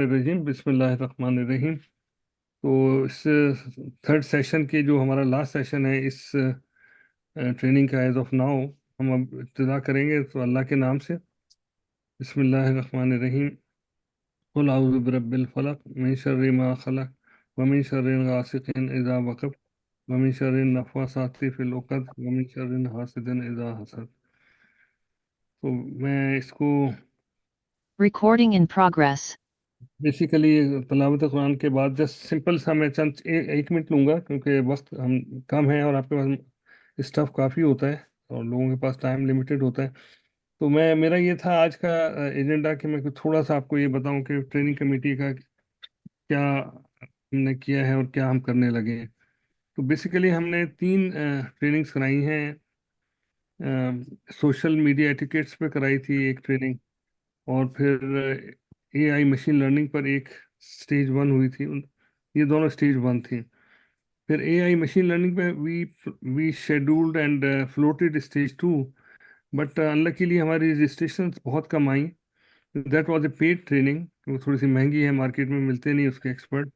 रहीम बिस्मिल्लाहिर्रहमानिर्रहीम। तो इस थर्ड सेशन के जो हमारा लास्ट सेशन है इस ट्रेनिंग का एज ऑफ नाउ हम अब इब्तिदा करेंगे तो अल्लाह के नाम से। बिस्मिल्लाहिर्रहमानिर्रहीम। कुल अऊज़ु बिरब्बिल फलक मिन शर्रि मा खलक व मिन शर्रि गासिकिन इज़ा वक़ब व मिन शर्रि नफ़्फ़ासाति फिल उक़द व मिन शर्रि हासिदिन इज़ा हसद। तो मैं इसको Recording in progress. बेसिकली तलावत कुरान के बाद जस्ट सिंपल सा मैं चंद एक मिनट लूँगा क्योंकि वक्त हम कम है और आपके पास स्टफ काफ़ी होता है और लोगों के पास टाइम लिमिटेड होता है। तो मेरा ये था आज का एजेंडा कि मैं कुछ थोड़ा सा आपको ये बताऊं कि ट्रेनिंग कमेटी का क्या हमने किया है और क्या हम करने लगे हैं। तो बेसिकली हमने तीन ट्रेनिंग्स कराई हैं। सोशल मीडिया एटिकेट्स पे कराई थी एक ट्रेनिंग, और फिर एआई मशीन लर्निंग पर एक स्टेज वन हुई थी। ये दोनों स्टेज वन थी। फिर एआई मशीन लर्निंग पे we scheduled and floated stage two, but unluckily हमारी रजिस्ट्रेशन बहुत कम आई। That was a paid training, वो थोड़ी सी महंगी है, मार्केट में मिलते नहीं उसके एक्सपर्ट,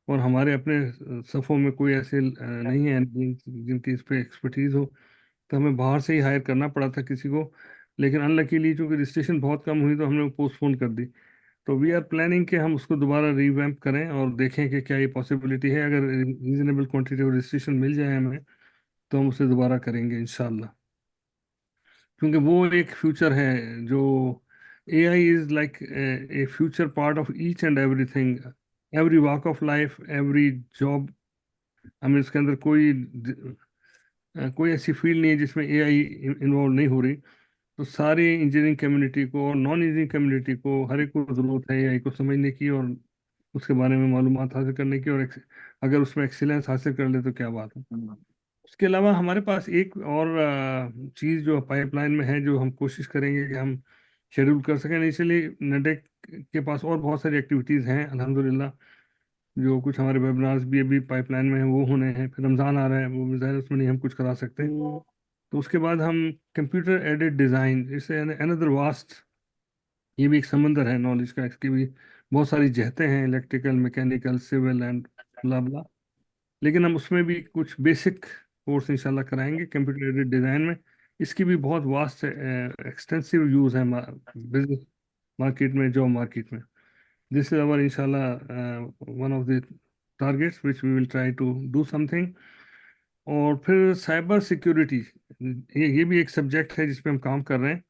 और हमारे अपने सफ़ों में कोई ऐसे नहीं है जिनकी इस पे एक्सपर्टीज़ हो, तो हमें बाहर से ही हायर करना पड़ा था किसी को। लेकिन अनलकीली चूँकि रजिस्ट्रेशन बहुत कम हुई तो हमने पोस्टपोन कर दी। तो वी आर प्लानिंग कि हम उसको दोबारा रिवैम्प करें और देखें कि क्या ये पॉसिबिलिटी है। अगर रीजनेबल क्वांटिटी ऑफ रजिस्ट्रेशन मिल जाए हमें तो हम उसे दोबारा करेंगे इंशाल्लाह। क्योंकि वो एक फ्यूचर है जो AI is like a future part of each and everything, every walk of life, every job. हमें इसके अंदर कोई ऐसी फील्ड नहीं है जिसमें एआई इन्वॉल्व नहीं हो रही। तो सारी इंजीनियरिंग कम्युनिटी को और नॉन इंजीनियरिंग कम्युनिटी को हर एक को ज़रूरत है एआई को समझने की और उसके बारे में मालूमात हासिल करने की, और अगर उसमें एक्सीलेंस हासिल कर ले तो क्या बात है। उसके अलावा हमारे पास एक और चीज़ जो पाइपलाइन में है, जो हम कोशिश करेंगे कि हम शेड्यूल कर सकें। इनिशियली नेडेक के पास और बहुत सारी एक्टिविटीज़ हैं अल्हम्दुलिल्लाह, जो कुछ हमारे वेबिनार्स भी अभी पाइपलाइन में हैं, वो होने हैं। फिर रमज़ान आ रहा है, वो भी ज़ाहिर है उसमें नहीं हम कुछ करा सकते। तो उसके बाद हम कंप्यूटर एडेड डिज़ाइन, इसे अनदर वास्ट, ये भी एक समंदर है नॉलेज का, इसकी भी बहुत सारी जहतें हैं, electrical, mechanical, civil and blah blah. लेकिन हम उसमें भी कुछ बेसिक कोर्स इंशाल्लाह कराएंगे कंप्यूटर एडेड डिज़ाइन में। इसकी भी बहुत वास्ट एक्सटेंसिव यूज़ है बिजनेस मार्केट में, जॉब मार्केट में। दिस इज अवर इंशाल्लाह one of the targets which we will try to do something. और फिर साइबर सिक्योरिटी, ये भी एक सब्जेक्ट है जिस पे हम काम कर रहे हैं।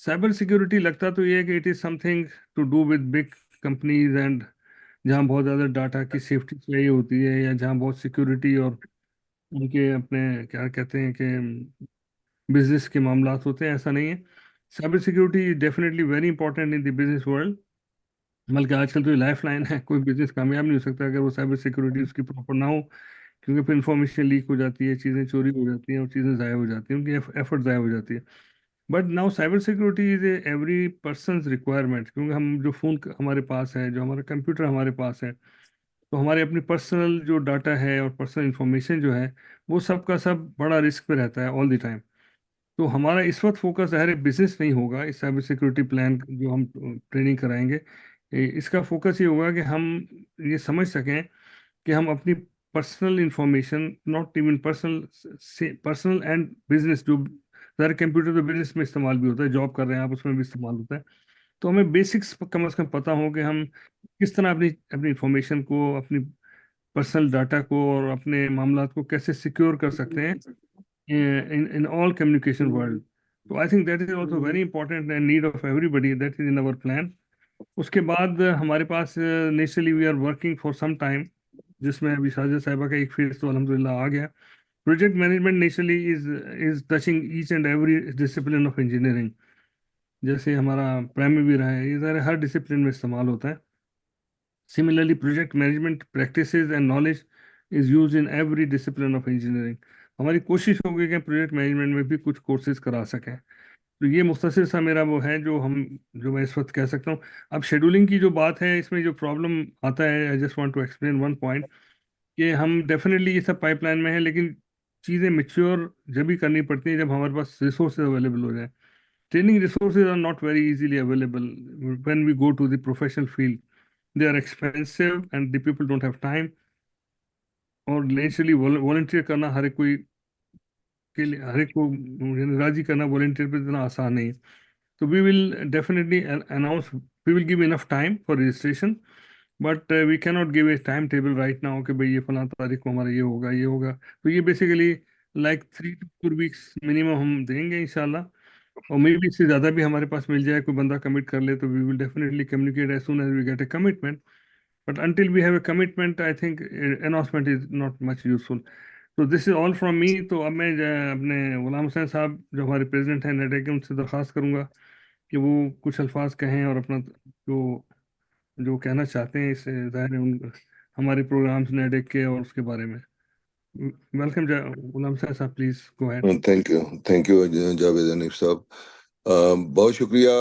साइबर सिक्योरिटी लगता तो ये है कि it is something to do with big companies and जहाँ बहुत ज़्यादा डाटा की सेफ्टी चाहिए होती है, या जहाँ बहुत सिक्योरिटी और उनके अपने क्या कहते हैं कि बिजनेस के मामलात होते हैं। ऐसा नहीं है। Cyber security is definitely very important in the business world. बल्कि आजकल तो ये लाइफ लाइन है, कोई बिजनेस कामयाब नहीं हो सकता अगर वो साइबर सिक्योरिटी उसकी प्रॉपर ना हो। क्योंकि फिर इंफॉर्मेशन लीक हो जाती है, चीज़ें चोरी हो जाती हैं और चीज़ें ज़ाया हो जाती हैं, उनकी एफर्ट ज़ाया हो जाती है। But now cyber security is a every persons requirement, क्योंकि हम जो फ़ोन हमारे पास है, जो हमारा कंप्यूटर हमारे पास है, तो हमारे अपनी पर्सनल जो डाटा है और पर्सनल इंफॉर्मेशन जो है, वो सब का सब बड़ा रिस्क पे रहता है ऑल द टाइम। तो हमारा इस वक्त फोकस ज़ाहिर है बिजनेस नहीं होगा। इस साइबर सिक्योरिटी प्लान जो हम ट्रेनिंग कराएंगे, इसका फोकस ये होगा कि हम ये समझ सकें कि हम अपनी personal information, not even personal, personal and business, जो ज़ाहिर कंप्यूटर तो बिजनेस में इस्तेमाल भी होता है, जॉब कर रहे हैं आप उसमें भी इस्तेमाल होता है। तो हमें बेसिक्स कम से कम पता हो कि हम किस तरह अपनी अपनी इंफॉर्मेशन को, अपनी पर्सनल डाटा को और अपने मामलात को कैसे सिक्योर कर सकते हैं in all communication world. So I think that is also very important and need of everybody, that is in our plan. उसके बाद हमारे पास naturally we are working for some time, जिसमें अभी शाजिया साहिबा का एक फेज तो अल्हम्दुलिल्लाह आ गया। Project management naturally is touching each and every discipline of engineering. जैसे हमारा प्राइमरी है, ये ज़रा हर डिसिप्लिन में इस्तेमाल होता है। Similarly, project management practices and knowledge is used in every discipline of engineering. हमारी कोशिश होगी कि प्रोजेक्ट मैनेजमेंट में भी कुछ कोर्सेज करा सकें। तो ये मुख्तसर सा मेरा वो है जो मैं इस वक्त कह सकता हूँ। अब शेड्यूलिंग की जो बात है, इसमें जो प्रॉब्लम आता है, I just want to explain one point, कि हम डेफिनेटली ये सब पाइपलाइन में है, लेकिन चीज़ें मेच्योर जब भी करनी पड़ती हैं जब हमारे पास रिसोर्सेज अवेलेबल हो जाए। Training resources are not very easily available when we go to the professional field. they are expensive and the people don't have time. اور نیچرلی volunteer کرنا ہر ایک کوئی کے لیے ہر ایک کو راضی کرنا volunteer پہ اتنا آسان نہیں ہے. تو we will definitely announce, we will give enough time for registration, but we کی not give a time table right now کہ بھائی یہ فلاں تاریخ کو ہمارا یہ ہوگا یہ ہوگا. تو یہ basically like 3 to 4 weeks minimum ہم دیں گے انشاءاللہ, اور مے بی اس سے زیادہ بھی ہمارے پاس مل جائے, کوئی بندہ کمٹ کر لے تو we will definitely communicate as soon as we get a commitment. But until we have a commitment, I think announcement is not much useful. So this is all from me. تو اب میں اپنے غلام حسین صاحب جو ہمارے پریزیڈنٹ ہیں نیڈیک کے, ان سے درخواست کروں گا کہ وہ کچھ الفاظ کہیں اور اپنا جو جو کہنا چاہتے ہیں, اس سے ظاہر ہے ہمارے پروگرامس نیڈیک کے اور اس کے بارے میں. ویلکم غلام حسین صاحب, please go ahead. Thank you Javed Hanif صاحب. بہت شکریہ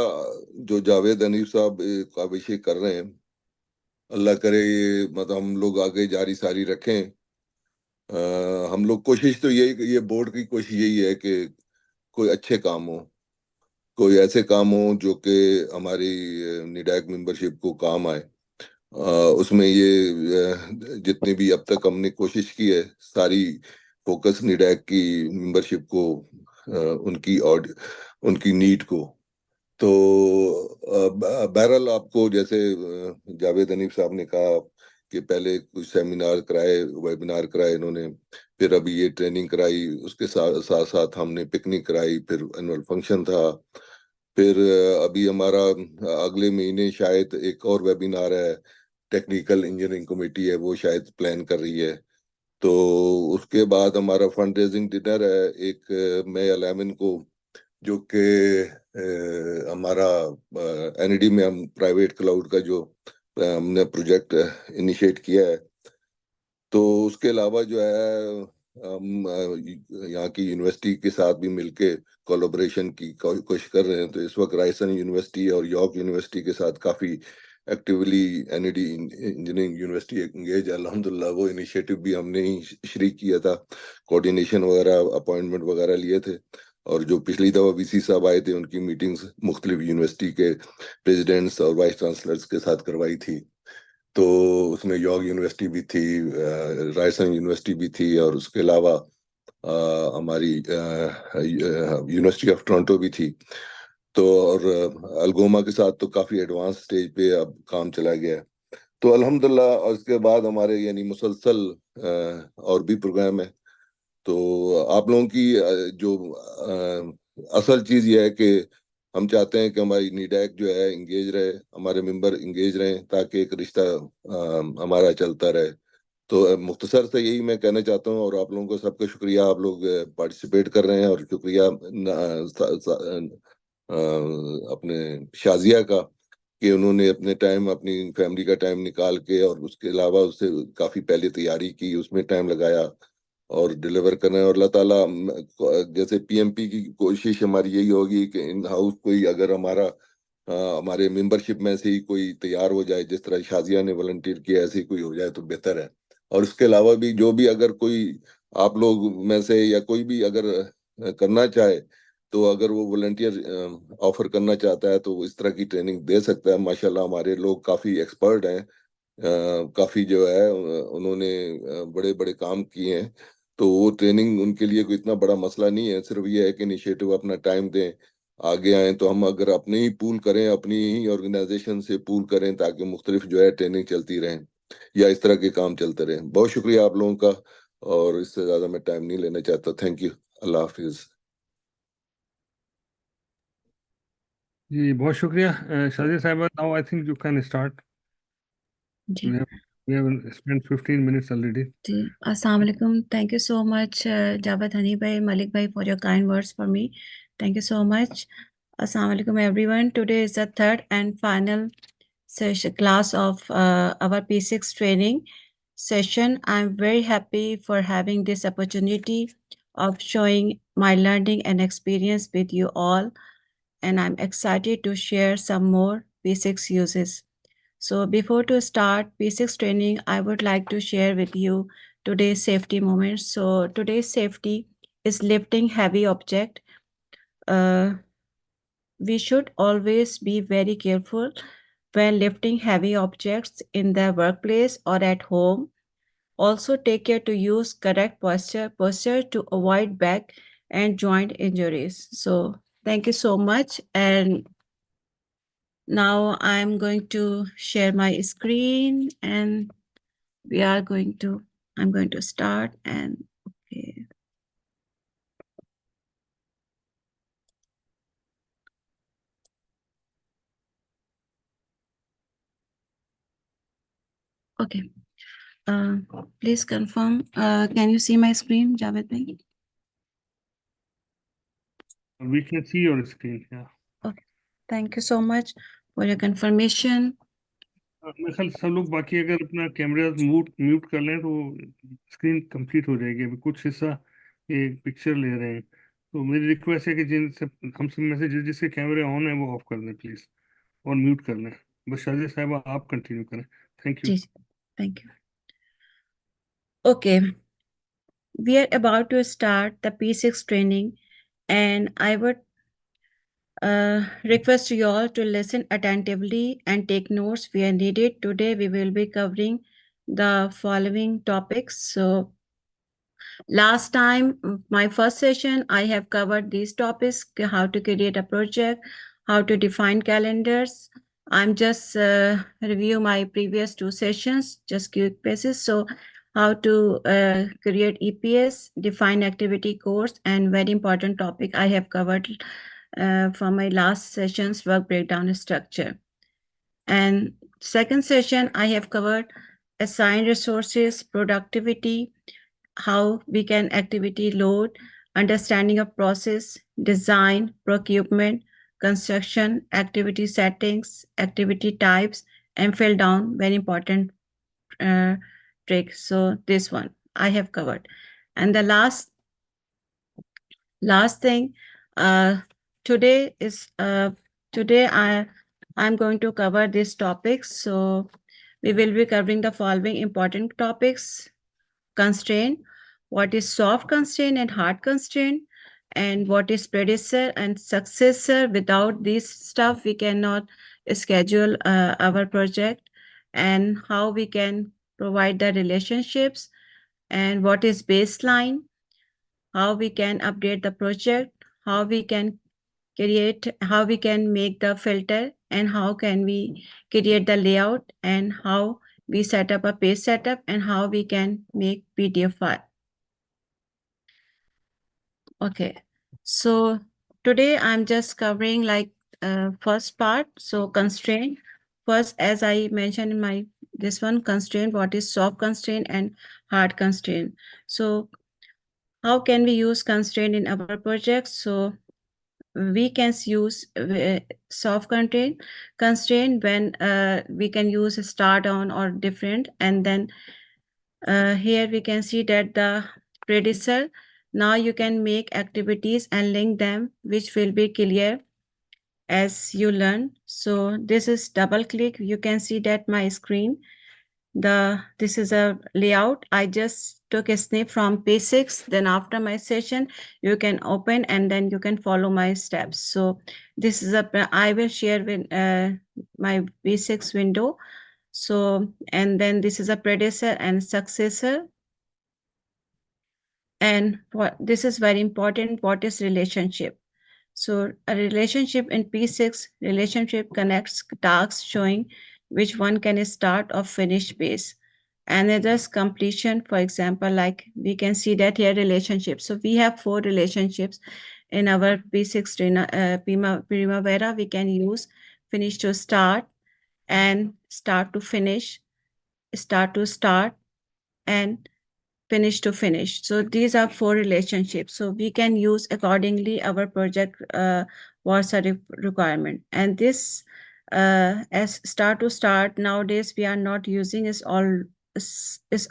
جو جاوید حنیف صاحب کاوشیں کر رہے ہیں. اللہ کرے یہ مطلب ہم لوگ آگے جاری ساری رکھیں. ہم لوگ کوشش تو یہی, یہ بورڈ کی کوشش یہی ہے کہ کوئی اچھے کام ہو, کوئی ایسے کام ہو جو کہ ہماری نیڈیک ممبرشپ کو کام آئے. اس میں یہ جتنی بھی اب تک ہم نے کوشش کی ہے ساری فوکس نیڈیک کی ممبرشپ کو, ان کی نیڈ کو. تو بہرحال آپ کو جیسے جاوید حنیف صاحب نے کہا کہ پہلے کچھ سیمینار کرائے, ویبینار کرائے انہوں نے, پھر ابھی یہ ٹریننگ کرائی, اس کے ساتھ ساتھ ہم نے پکنک کرائی, پھر اینول فنکشن تھا, پھر ابھی ہمارا اگلے مہینے شاید ایک اور ویبینار ہے, ٹیکنیکل انجینئرنگ کمیٹی ہے وہ شاید پلان کر رہی ہے. تو اس کے بعد ہمارا فنڈ ریزنگ ڈنر ہے ایک مئی 11 کو, جو کہ ہمارا NED میں ہم پرائیویٹ کلاؤڈ کا جو ہم نے پروجیکٹ انیشیٹ کیا ہے. تو اس کے علاوہ جو ہے ہم یہاں کی یونیورسٹی کے ساتھ بھی مل کے کولابریشن کی کوشش کر رہے ہیں. تو اس وقت رائسن یونیورسٹی اور یارک یونیورسٹی کے ساتھ کافی actually NED engineering university engage ہے. الحمدللہ وہ انیشیٹو بھی ہم نے ہی شریک کیا تھا, کوآرڈینیشن وغیرہ اپوائنٹمنٹ وغیرہ لیے تھے, اور جو پچھلی دفعہ VC صاحب آئے تھے ان کی میٹنگز مختلف یونیورسٹی کے پریزیڈنٹس اور وائس چانسلرز کے ساتھ کروائی تھی. تو اس میں یارک یونیورسٹی بھی تھی, رائسن یونیورسٹی بھی تھی, اور اس کے علاوہ ہماری یونیورسٹی آف ٹورنٹو بھی تھی. تو اور الگوما کے ساتھ تو کافی ایڈوانس سٹیج پہ اب کام چلا گیا ہے. تو الحمدللہ, اور اس کے بعد ہمارے یعنی مسلسل اور بھی پروگرام ہے. تو آپ لوگوں کی جو اصل چیز یہ ہے کہ ہم چاہتے ہیں کہ ہماری نیڈیک جو ہے انگیج رہے, ہمارے ممبر انگیج رہیں, تاکہ ایک رشتہ ہمارا چلتا رہے. تو مختصر سے یہی میں کہنا چاہتا ہوں, اور آپ لوگوں کو سب کا شکریہ, آپ لوگ پارٹیسپیٹ کر رہے ہیں, اور شکریہ اپنے شازیہ کا کہ انہوں نے اپنے ٹائم, اپنی فیملی کا ٹائم نکال کے, اور اس کے علاوہ اس سے کافی پہلے تیاری کی, اس میں ٹائم لگایا اور ڈیلیور کرنا ہے. اور اللہ تعالیٰ جیسے PMP کی کوشش ہماری یہی ہوگی کہ ان ہاؤس کوئی اگر ہمارے ممبرشپ میں سے ہی کوئی تیار ہو جائے, جس طرح شازیہ نے والنٹیئر کیا ایسے ہی کوئی ہو جائے تو بہتر ہے. اور اس کے علاوہ بھی جو بھی اگر کوئی آپ لوگ میں سے یا کوئی بھی اگر کرنا چاہے, تو اگر وہ والنٹیئر آفر کرنا چاہتا ہے تو وہ اس طرح کی ٹریننگ دے سکتا ہے. ماشاءاللہ ہمارے لوگ کافی ایکسپرٹ ہیں, کافی جو ہے انہوں نے بڑے بڑے کام کیے ہیں. تو وہ ٹریننگ ان کے لیے کوئی اتنا بڑا مسئلہ نہیں ہے, صرف یہ ہے کہ انیشیٹو اپنا ٹائم دیں, آگے آئیں. تو ہم اگر اپنے ہی پول کریں, اپنی ہی آرگنائزیشن سے پول کریں, تاکہ مختلف جو ہے ٹریننگ چلتی رہیں یا اس طرح کے کام چلتے رہیں. بہت شکریہ آپ لوگوں کا, اور اس سے زیادہ میں ٹائم نہیں لینا چاہتا. تھینک یو, اللہ حافظ. جی بہت شکریہ شازیہ صاحبہ. Now I think you can start. جی We have spent 15 minutes already. جی السلام علیکم. Thank you so much Javed Hani بھائی, ملک بھائی, for your kind words for me. Thank you so much. السلام علیکم everyone. Today is the third and final class of our P6 training session. I'm very happy for having this opportunity of showing my learning and experience with you all, and I'm excited to share some more P6 uses. So before to start P6 training, I would like to share with you today's safety moments. So today's safety is lifting heavy object. We should always be very careful when lifting heavy objects in the workplace or at home. Also take care to use correct posture to avoid back and joint injuries. So thank you so much. And now I'm going to share my screen and I'm going to start and okay. Okay. Please confirm. Can you see my screen, Javed bhai? We can see your screen. Yeah. Okay. Thank you so much for your confirmation. मेरे ख्याल सब लोग बाकी अगर अपना camera mute mute कर लें तो स्क्रीन कंप्लीट हो जाएगी। अभी कुछ हिस्सा ये पिक्चर ले रहे हैं, तो मेरी रिक्वेस्ट है कि जिन सब हम सब में से जिसके कैमरे ऑन है वो ऑफ कर दें प्लीज, और म्यूट कर लें। बस शाजिया साहब आप कंटिन्यू करें। Thank you. जी, thank you. Okay. We are about to start the P6 training, and I would request you all to listen attentively and take notes where needed. Today, we will be covering the following topics. So, last time, my first session, I have covered these topics: how to create a project, how to define calendars. I'm just review my previous two sessions, just quick basis. So, how to create EPS, define activity course, and very important topic I have covered from my last session's work breakdown structure. And second session, I have covered assigned resources, productivity, how we can activity load, understanding of process, design, procurement, construction, activity settings, activity types, and fill down, very important trick. So this one I have covered. And the last thing, today I'm going to cover this topic. So we will be covering the following important topics: constraint, what is soft constraint and hard constraint, and what is predecessor and successor. Without this stuff, we cannot schedule our project, and how we can provide the relationships, and what is baseline, how we can update the project, how we can how we can make the filter, and how can we create the layout, and how we set up a page setup, and how we can make PDF file. Okay, so today I'm just covering like first part. So constraint first, as I mentioned in my this one, constraint, what is soft constraint and hard constraint. So how can we use constraint in our project? So we can use soft constraint when we can use a start on or different, and then here we can see that the predecessor. Now you can make activities and link them, which will be clear as you learn. So this is double click. You can see that my screen. This is a layout. I just took a snip from P6. Then after my session, you can open and then you can follow my steps. So this is I will share with my P6 window. So, and then this is a predecessor and successor. And this is very important. What is relationship? So a relationship in P6, relationship connects tasks showing which one can start or finish base. Another's completion, for example, like we can see that here relationship. So we have 4 relationships in our P6 Primavera. We can use finish to start, and start to finish, start to start, and finish to finish. So these are 4 relationships. So we can use accordingly our project was a requirement. And this as start to start nowadays we are not using, is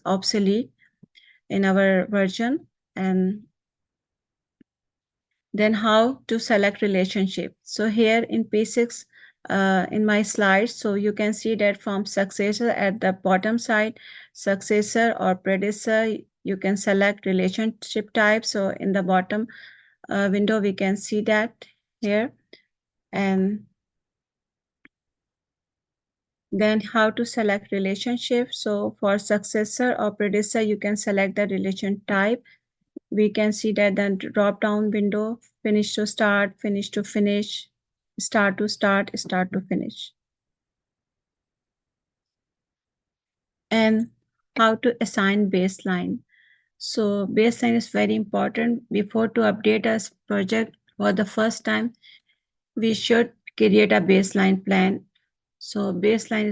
obsolete in our version. And then how to select relationship. So here in P6 in my slides, so you can see that from successor at the bottom side, successor or predecessor, you can select relationship type. So in the bottom window, we can see that here. And Then how to select relationship. So for successor or predecessor, you can select the relation type. We can see that the drop down window, finish to start, finish to finish, start to start, start to finish. And how to assign baseline. So baseline is very important. Before to update a project for the first time, we should create a baseline plan. So baseline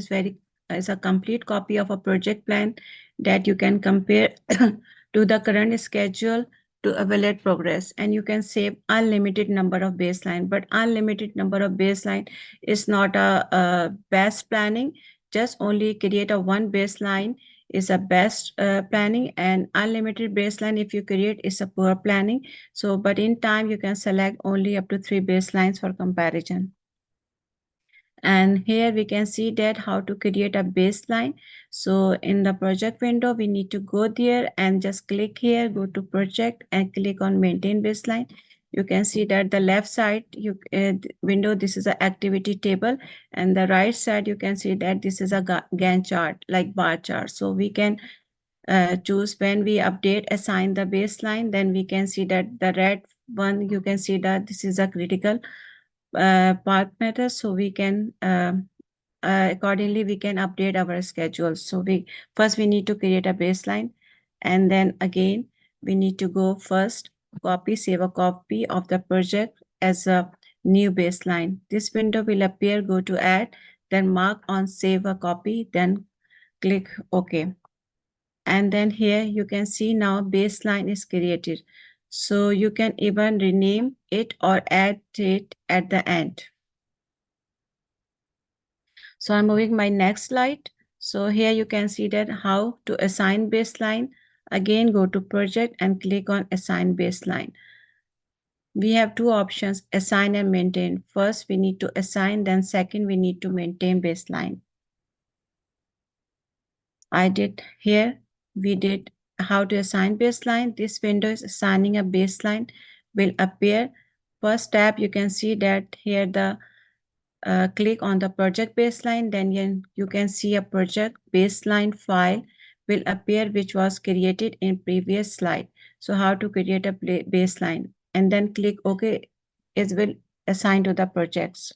is a complete copy of a project plan that you can compare to the current schedule to evaluate progress, and you can save unlimited number of baseline. But unlimited number of baseline is not a best planning. Just only create a one baseline is a best planning, and unlimited baseline if you create is a poor planning. So, but in time you can select only up to 3 baselines for comparison. And here we can see that how to create a baseline. So in the project window, we need to go there and just click here, go to project and click on maintain baseline. You can see that the left side window, this is an activity table, and the right side, you can see that this is a Gantt chart, like bar chart. So we can choose when we update, assign the baseline, then we can see that the red one, you can see that this is a critical part matter. So we can accordingly we can update our schedule. So we need to create a baseline, and then again we need to go first save a copy of the project as a new baseline. This window will appear. Go to add, then mark on save a copy, then click OK. And then here you can see now baseline is created. So you can even rename it or add it at the end. So I'm moving my next slide. So here you can see that how to assign baseline. Again, go to project and click on assign baseline. We have two options, assign and maintain. First, we need to assign, then second, we need to maintain baseline. We did how to assign baseline. This window is assigning a baseline will appear. First tab, you can see that here the click on the project baseline, then you can see a project baseline file will appear, which was created in previous slide. So how to create a baseline, and then click OK. It will assign to the projects.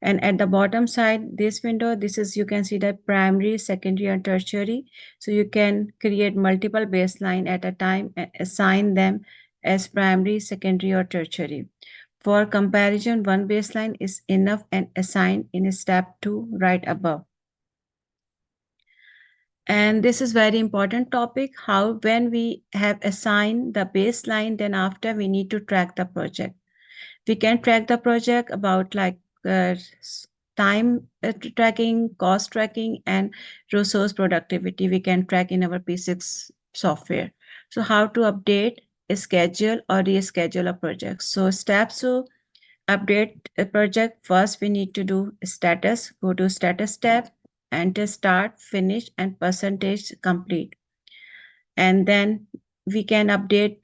And at the bottom side, this window, this is, you can see the primary, secondary, and tertiary. So you can create multiple baseline at a time and assign them as primary, secondary, or tertiary. For comparison, one baseline is enough and assigned in step 2 right above. And this is very important topic, how when we have assigned the baseline, then after we need to track the project. We can track the project about like time tracking, cost tracking, and resource productivity. We can track in our P6 software. So how to update a schedule or reschedule a project. So steps to update a project. First, we need to do status. Go to status tab, enter start, finish, and percentage complete. And then we can update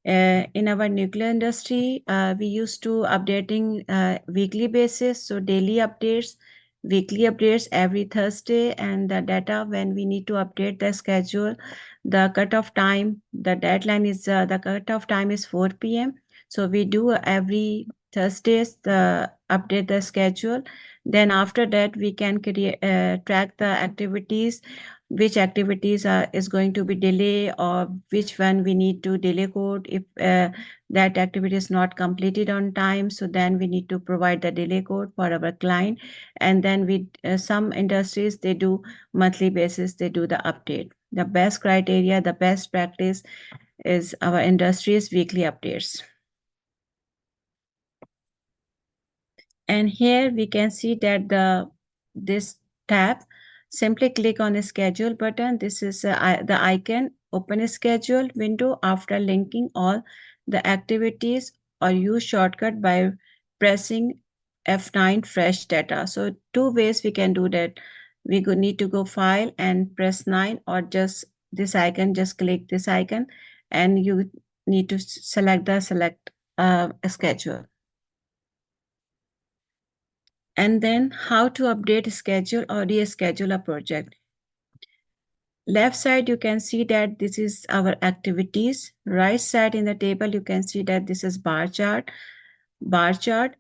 in our nuclear industry. We used to updating weekly basis. So daily updates, weekly updates every Thursday, and the data when we need to update the schedule, the cutoff time, the deadline is the cutoff time is 4 p.m. So we do every Thursdays update the schedule. Then after that we can create track the activities, which activities is going to be delay, or which one we need to delay code if that activity is not completed on time. So then we need to provide the delay code for our client. And then we some industries, they do monthly basis, they do the update. The best criteria, the best practice is our industry's weekly updates. And here we can see that this tab, simply click on the schedule button. This is the icon, open a schedule window after linking all the activities, or use shortcut by pressing F9 fresh data. So two ways we can do that. We need to go file and press 9, or just this icon, just click this icon, and you need to select schedule. And then how to update, schedule or reschedule a project. Left side, you can see that this is our activities. Right side in the table, you can see that this is bar chart,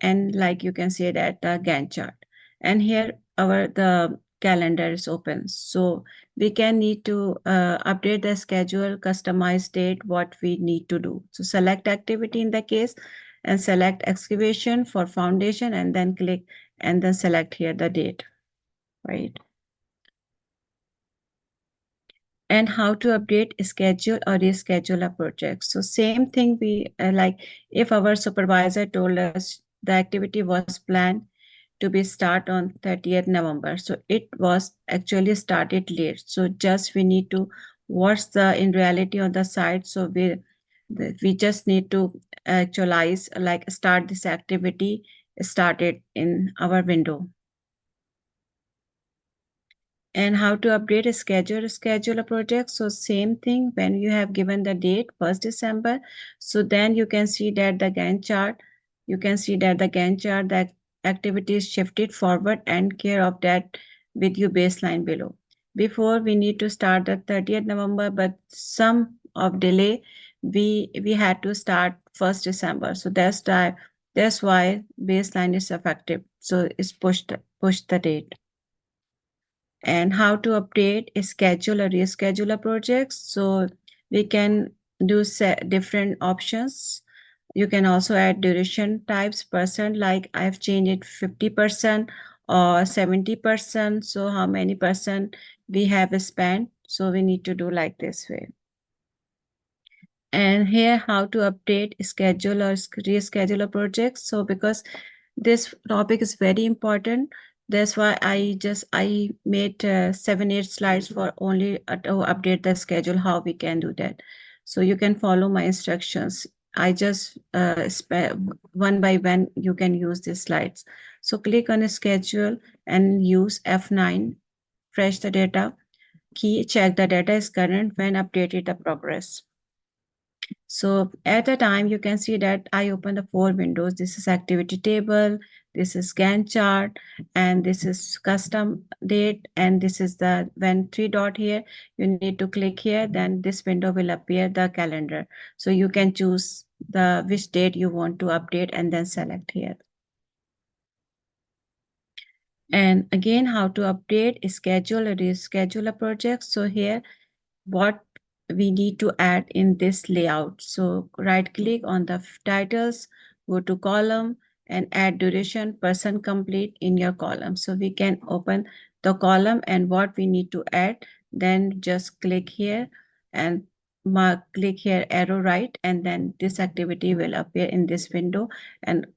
and like you can see that the Gantt chart. And here the calendar is open. So we can need to update the schedule, customize date, what we need to do. So select activity in the case and select excavation for foundation and then click and then select here the date, right? And how to update, schedule or reschedule a project. So same thing we like if our supervisor told us the activity was planned to be start on 30th November. So it was actually started late. So just we need to watch the in reality on the site. So we just need to actualize like start this activity started in our window. And how to update a schedule a project. So same thing when you have given the date 1st December. So then you can see that the Gantt chart, that activity is shifted forward and care of that with your baseline below. Before we need to start the 30th November, but some of delay, we had to start 1st December. So that's why baseline is effective. So it's pushed the date. And how to update, schedule or reschedule a project. So we can do different options. You can also add duration types, percent, like I've changed it 50% or 70%. So how many percent we have spent. So we need to do like this way. And here how to update, schedule or reschedule a project. So because this topic is very important, that's why I made 7-8 slides for only to update the schedule, how we can do that. So you can follow my instructions. I just one by one you can use these slides. So click on a schedule and use F9, refresh the data key, check the data is current when updated the progress. So at the time, you can see that I open the 4 windows. This is activity table, this is Gantt chart, and this is custom date, and this is the when 3 dot here, you need to click here, then this window will appear the calendar. So you can choose the which date you want to update and then select here. And again, how to update, schedule or reschedule a project. So here, what we need to add in this layout. So right click on the titles, go to column and add duration person complete in your column. So we can open the column and what we need to add, then just click here and click here arrow right, and then this activity will appear in this window and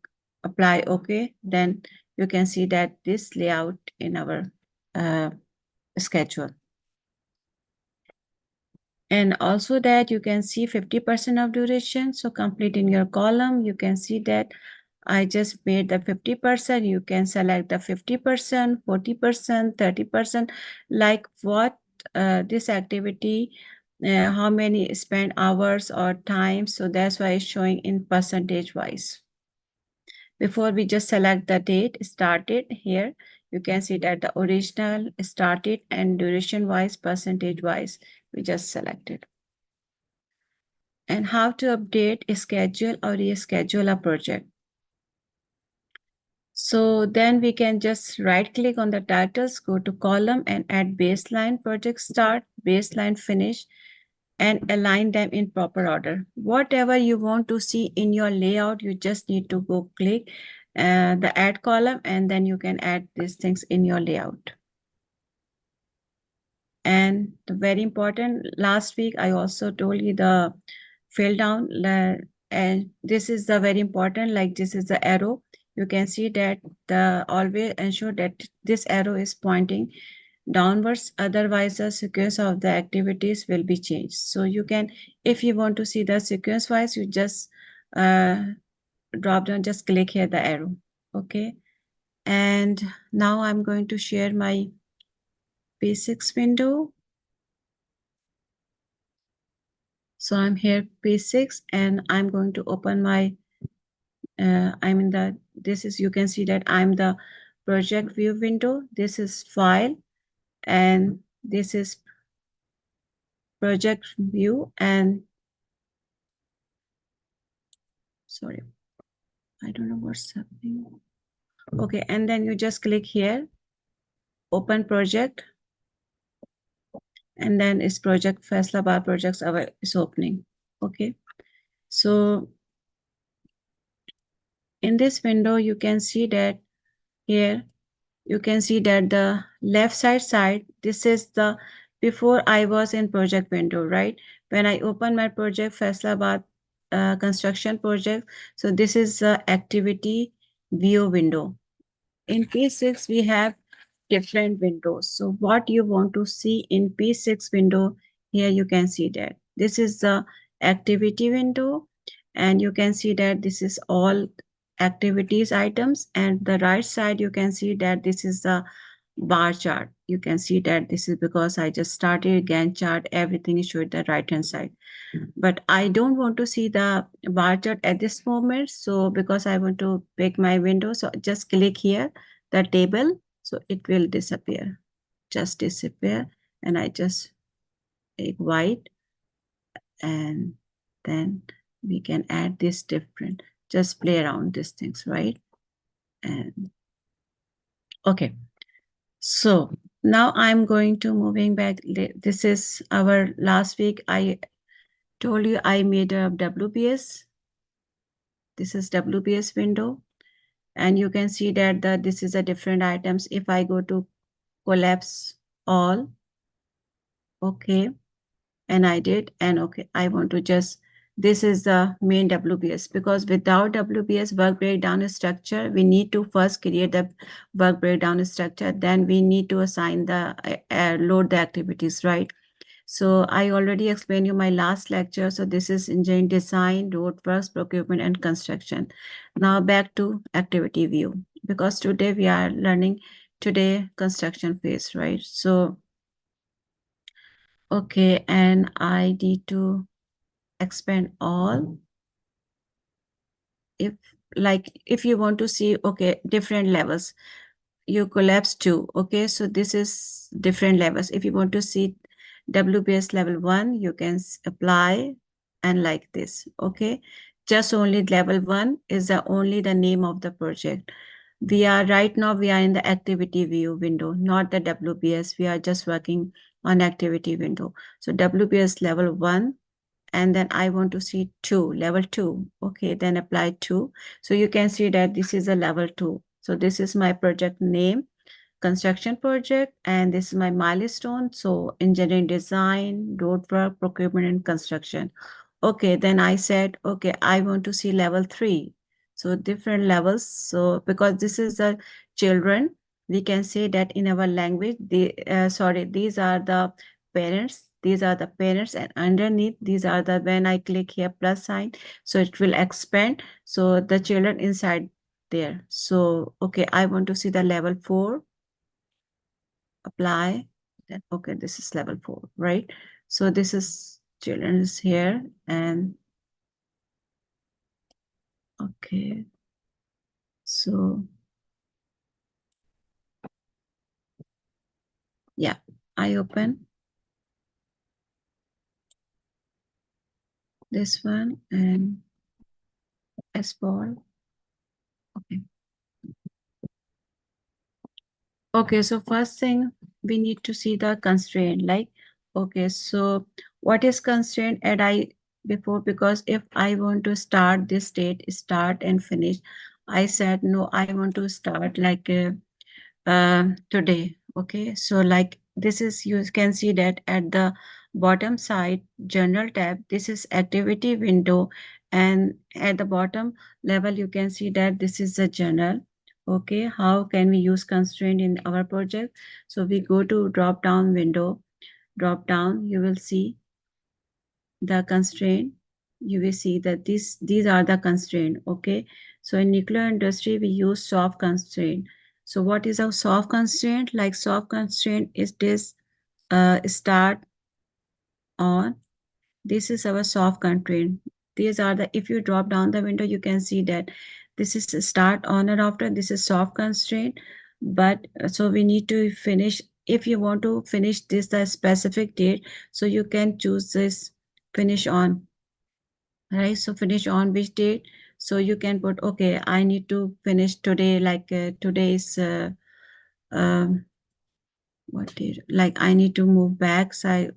apply OK. Then you can see that this layout in our schedule. And also that you can see 50% of duration. So complete in your column, you can see that I just made the 50%. You can select the 50%, 40%, 30%, like what this activity, how many spent hours or time. So that's why it's showing in percentage wise. Before we just select the date started here, you can see that the original started and duration wise, percentage wise, we just selected. And how to update, schedule or reschedule a project. So then we can just right click on the titles, go to column and add baseline project start, baseline finish, and align them in proper order. Whatever you want to see in your layout, you just need to go click the add column and then you can add these things in your layout. And the very important, last week I also told you the fill down, and this is the very important, like this is the arrow. You can see that the always ensure that this arrow is pointing downwards, otherwise the sequence of the activities will be changed. So you can, if you want to see the sequence wise, you just drop down, just click here the arrow. Okay, and now I'm going to share my basics window. So I'm here basics and I'm going to open my I'm in the, this is, you can see that I'm the project view window. This is file, and this is project view, and sorry, I don't know what's happening. Okay, and then you just click here, open project, and then it's project Faisalabad projects is opening. Okay, so in this window, you can see that here, you can see that the left side, this is the, before I was in project window, right? When I open my project Faisalabad construction project, so this is the activity view window. In P6, we have different windows. So what you want to see in P6 window, here you can see that. This is the activity window, and you can see that this is all activities items, and the right side you can see that this is the bar chart. You can see that this is because I just started Gantt chart, everything is showed the right hand side. But I don't want to see the bar chart at this moment. So because I want to pick my window, so just click here, the table, so it will disappear, just disappear. And I just make white, and then we can add this different, just play around these things, right? And okay, so now I'm going to moving back. This is our last week. I told you I made a WBS. This is WBS window, and you can see that this is a different items. If I go to collapse all, okay, and I did, and okay, I want to just, this is the main WBS, because without WBS work breakdown structure, we need to first create the work breakdown structure, then we need to assign the load the activities, right? So I already explained you my last lecture. So this is engineering design, roadworks, procurement, and construction. Now back to activity view, because today we are learning construction phase, right? So, okay, and I need to expand all. If you want to see, okay, different levels, you collapse two. Okay, so this is different levels. If you want to see WBS level 1, you can apply and like this. Okay, just only level 1 is only the name of the project. We are right now, we are in the activity view window, not the WBS. We are just working on activity window. So WBS level 1, and then I want to see 2, level 2. Okay, then apply 2. So you can see that this is a level 2. So this is my project name, construction project, and this is my milestone. So engineering design, roadwork, procurement, and construction. Okay, then I said, okay, I want to see level 3. So different levels. So because this is the children, we can say that in our language, these are the parents. These are the parents, and underneath these are the, when I click here plus sign, so it will expand. So the children inside there. So, okay, I want to see the level 4. Apply. Then, okay, this is level 4, right? So this is children is here, and okay. So yeah, I open this one and export. Okay. Okay, so first thing we need to see the constraint, like, okay, so what is constraint? And before, because if I want to start this state, start and finish, I said, no, I want to start like today. Okay, so like this is, you can see that at the bottom side, general tab, this is activity window, and at the bottom level, you can see that this is the general. Okay, how can we use constraint in our project? So we go to drop down window, drop down, you will see the constraint. You will see that these are the constraint. Okay, so in nuclear industry, we use soft constraint. So what is a soft constraint? Like soft constraint is this start on. This is our soft constraint. These are the, if you drop down the window, you can see that this is start on and after. This is soft constraint. but so we need to finish. If you want to finish this the specific date, so you can choose this finish on, right? So finish on which date? So you can put, okay, I need to finish today, like today is what date? Like I need to move back. So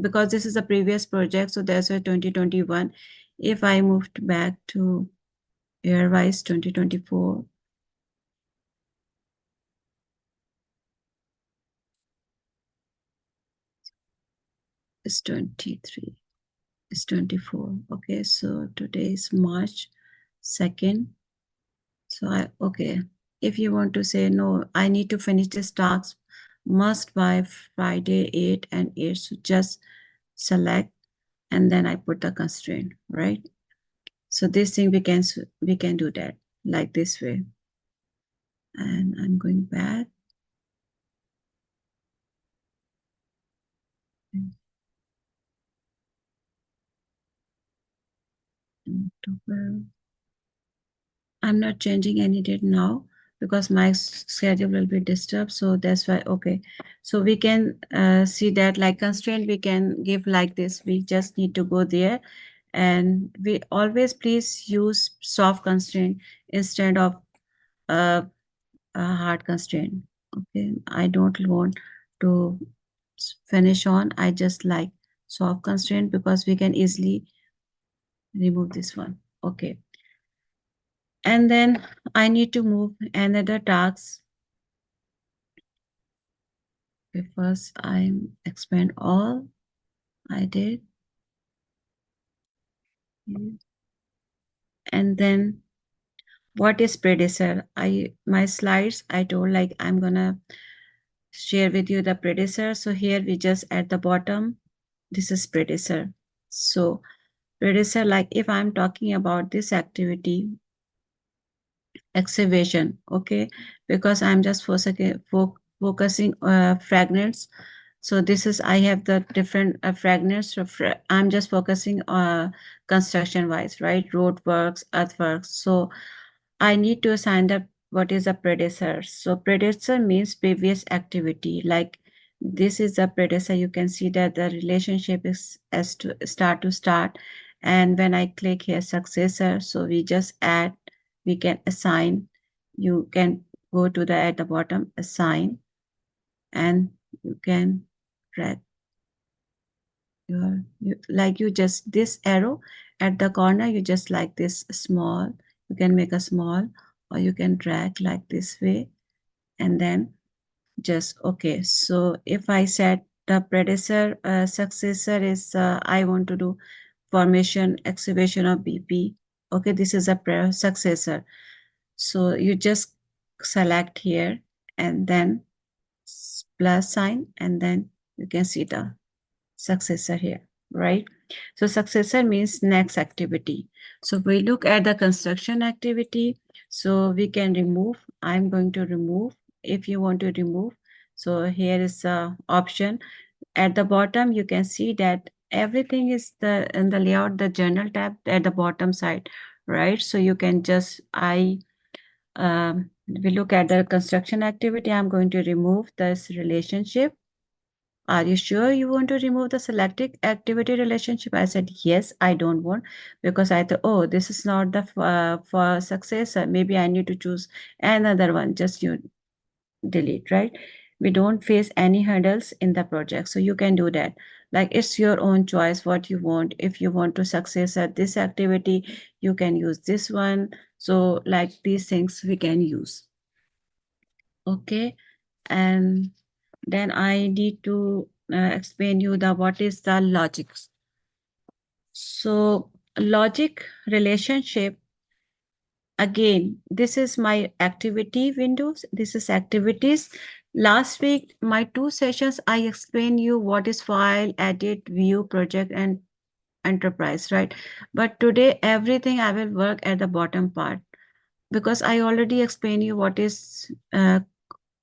because this is a previous project, so that's why 2021. If I moved back to year-wise 2024, it's 23, it's 24. Okay, so today is March 2nd. So okay, if you want to say, no, I need to finish this task must by Friday 8 and 8, so just select, and then I put the constraint, right? So this thing we can do that like this way. And I'm going back. October. I'm not changing any date now because my schedule will be disturbed. So that's why, okay. So we can see that like constraint we can give like this. We just need to go there, and we always please use soft constraint instead of a hard constraint. Okay, I don't want to finish on. I just like soft constraint because we can easily remove this one. Okay. And then I need to move another task. First, I expand all. I did. And then what is predecessor? My slides, I told like I'm gonna share with you the predecessor. So here we just at the bottom, this is predecessor. So predecessor, like if I'm talking about this activity, excavation, okay, because I'm just focusing fragments. So this is, I have the different fragments. So I'm just focusing construction wise, right? Road works, earthworks. So I need to assign that what is a predecessor. So predecessor means previous activity. Like this is a predecessor. You can see that the relationship is as to start. And when I click here successor, so we just add, we can assign. You can go to the at the bottom, assign, and you can drag you just this arrow at the corner, you just like this small, you can make a small, or you can drag like this way, and then just okay. So if I set the predecessor successor is I want to do formation excavation of BP. Okay, this is a successor. So you just select here and then plus sign, and then you can see the successor here, right? So successor means next activity. So we look at the construction activity. So we can remove. I'm going to remove. If you want to remove, so here is the option. At the bottom, you can see that everything is in the layout, the journal tab at the bottom side, right? So you can just, we look at the construction activity. I'm going to remove this relationship. Are you sure you want to remove the selected activity relationship? I said, yes, I don't want, because I thought, oh, this is not the for successor. Maybe I need to choose another one. Just you delete, right? We don't face any hurdles in the project. So you can do that. Like it's your own choice what you want. If you want to success at this activity, you can use this one. So like these things we can use. Okay. And then I need to explain you the what is the logic. So logic relationship, again, this is my activity windows. This is activities. Last week, my 2 sessions, I explained you what is file, edit, view, project, and enterprise, right? But today, everything I will work at the bottom part, because I already explained you what is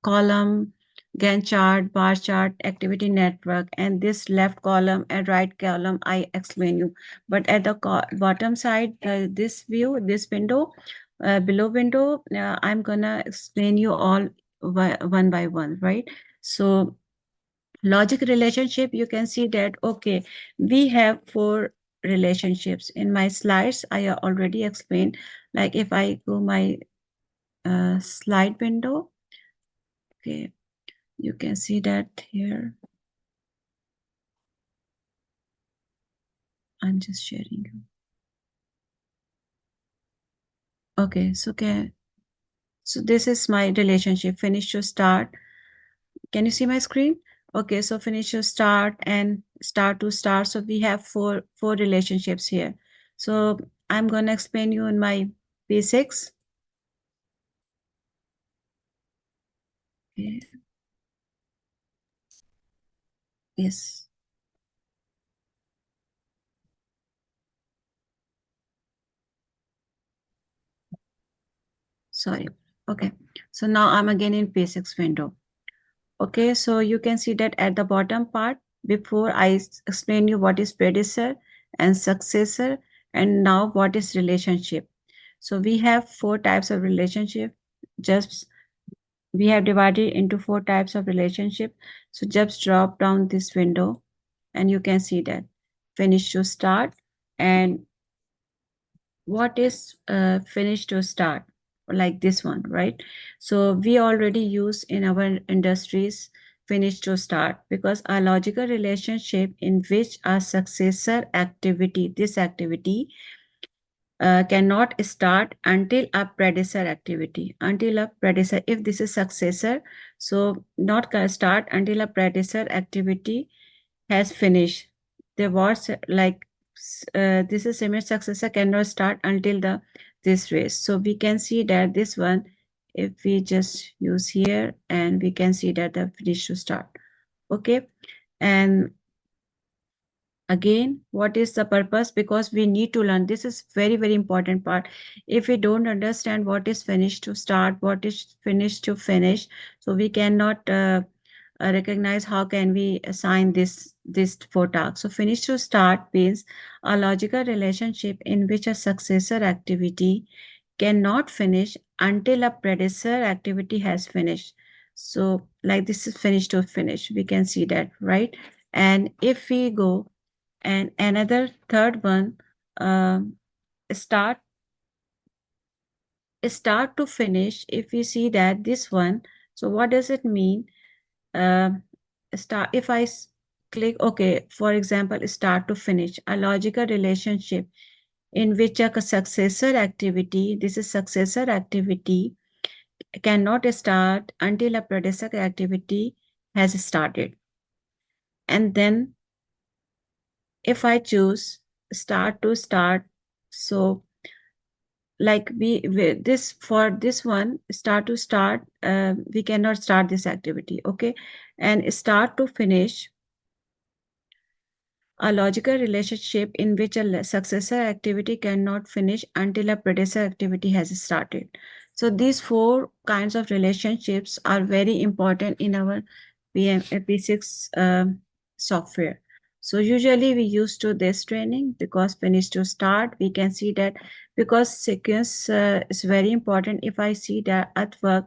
column, Gantt chart, bar chart, activity network, and this left column and right column I explain you. But at the bottom side, this view, this window, below window, I'm gonna explain you all one by one, right? So logic relationship, you can see that, okay, we have 4 relationships. In my slides, I already explained, like if I go my slide window, okay, you can see that here. I'm just sharing you. Okay, so this is my relationship, finish to start. Can you see my screen? Okay, so finish to start and start to start. So we have four relationships here. So I'm going to explain you in my basics. Okay. Yes. Sorry. Okay. So now I'm again in basics window. Okay, so you can see that at the bottom part, before I explain you what is predecessor and successor, and now what is relationship. So we have 4 types of relationship. Just we have divided into 4 types of relationship. So just drop down this window and you can see that finish to start. And what is finish to start, like this one, right? So we already use in our industries finish to start, because a logical relationship in which a successor activity, this activity cannot start until a predecessor activity, if this is successor, so not start until a predecessor activity has finished. The was like this is image successor cannot start until this race. So we can see that this one, if we just use here, and we can see that the finish to start. Okay, and again, what is the purpose? Because we need to learn. This is very important part. If we don't understand what is finish to start, what is finish to finish, so we cannot recognize how can we assign this 4 tasks. So finish to start means a logical relationship in which a successor activity cannot finish until a predecessor activity has finished. So like this is finish to finish, we can see that, right? And if we go and another third one, start to finish, if we see that this one, so what does it mean? Start, if I click, okay, for example, start to finish, a logical relationship in which a successor activity, this is successor activity, cannot start until a predecessor activity has started. And then if I choose start to start, so like this, for this one, start to start, we cannot start this activity. Okay, and start to finish, a logical relationship in which a successor activity cannot finish until a predecessor activity has started. So these 4 kinds of relationships are very important in our P6 software. So usually we use to this training, because finish to start, we can see that, because sequence is very important. If I see that earthwork,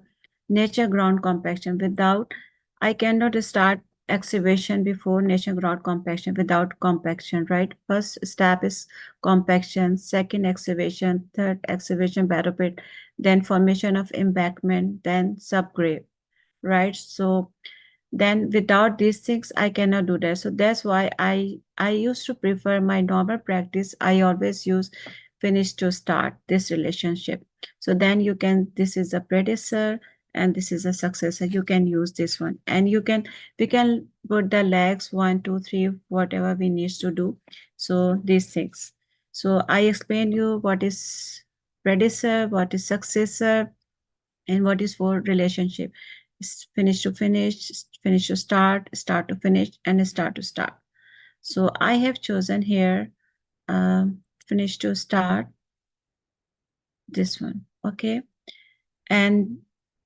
nature ground compaction, without, I cannot start excavation before nature ground compaction, without compaction, right? First step is compaction, second excavation, third excavation barrow pit, then formation of embankment, then subgrave, right? So then without these things I cannot do that. So that's why I used to prefer my normal practice. I always use finish to start, this relationship. So then you can, this is a predecessor and this is a successor, you can use this one, and we can put the legs 1 2 3, whatever we need to do. So these things, so I explain you what is predecessor, what is successor, and what is for relationship. Finish to finish, finish to start, start to finish, and start to start. So I have chosen here finish to start, this one. Okay, and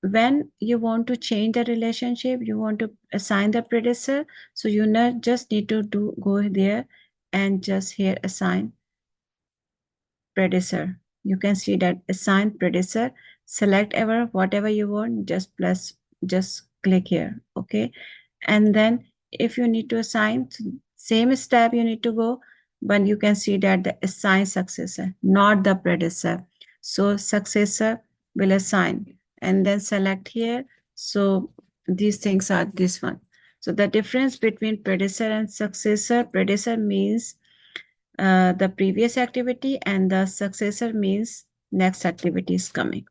when you want to change the relationship, you want to assign the predecessor, so you just need to go there and just here assign predecessor. You can see that assign predecessor, select whatever you want, just just click here. Okay. And then if you need to assign, same step you need to go, but you can see that the assign successor, not the predecessor. So successor will assign and then select here. So these things are this one. So the difference between predecessor and predecessor means the previous activity, and the successor means next activity is coming.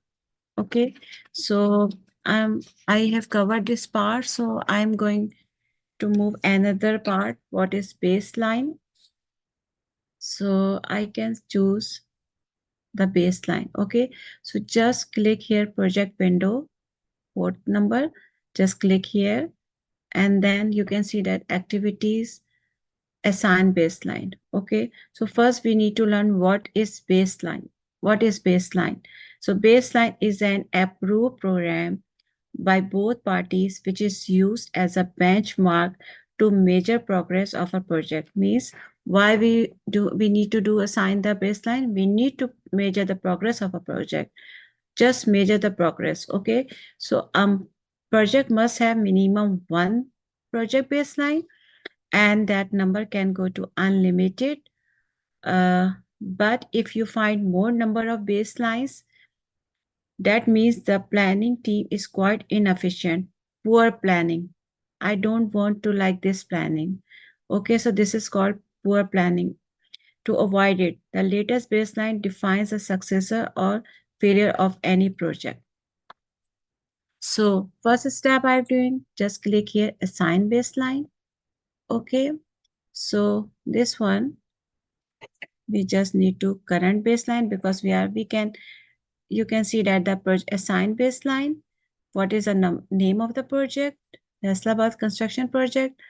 Okay, so I have covered this part, so I'm going to move another part. What is baseline? So I can choose the baseline. Okay, so just click here, project window, port number, just click here, and then you can see that activities assign baseline. Okay, so first we need to learn what is baseline. What is baseline? So baseline is an approved program by both parties which is used as a benchmark to measure progress of a project. Means why we need to assign the baseline. We need to measure the progress of a project. Just measure the progress. Okay, so project must have minimum one project baseline, and that number can go to unlimited. But if you find more number of baselines, that means the planning team is quite inefficient. Poor planning. I don't want to like this planning. Okay, so this is called poor planning. To avoid it, the latest baseline defines a successor or failure of any project. So first step I'm doing, just click here, assign baseline. Okay, so this one, we just need to current baseline because you can see that the assigned baseline, what is the name of the project, Faisalabad construction project,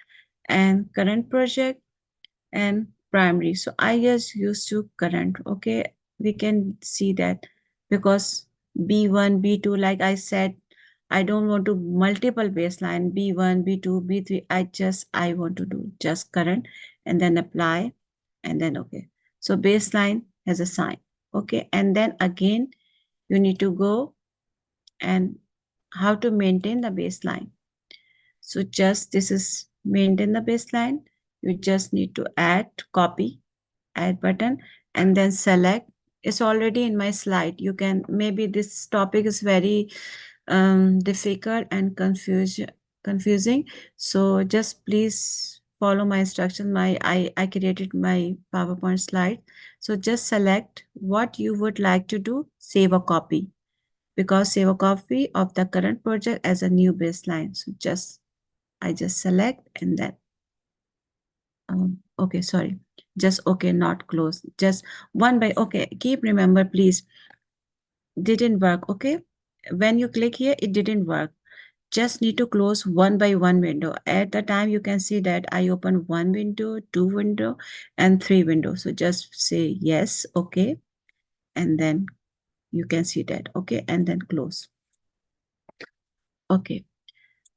and current project, and primary. So I just used to current. Okay, we can see that because B1, B2, like I said, I don't want to multiple baseline, B1, B2, B3. I want to do just current and then apply and then okay. So baseline has a sign. Okay, and then again, you need to go and how to maintain the baseline. So just this is maintain the baseline. You just need to add button, and then select. It's already in my slide. You can, maybe this topic is very difficult and confusing. So just please follow my instruction. I created my PowerPoint slide. So just select what you would like to do, save a copy, because save a copy of the current project as a new baseline. So I just select and then okay, sorry, just okay, not close, just one by okay. Keep remember, please, didn't work. Okay, when you click here, it didn't work. Just need to close one by one window. At the time, you can see that I open one window, two window, and three windows. So just say yes, okay, and then you can see that, okay, and then close. Okay,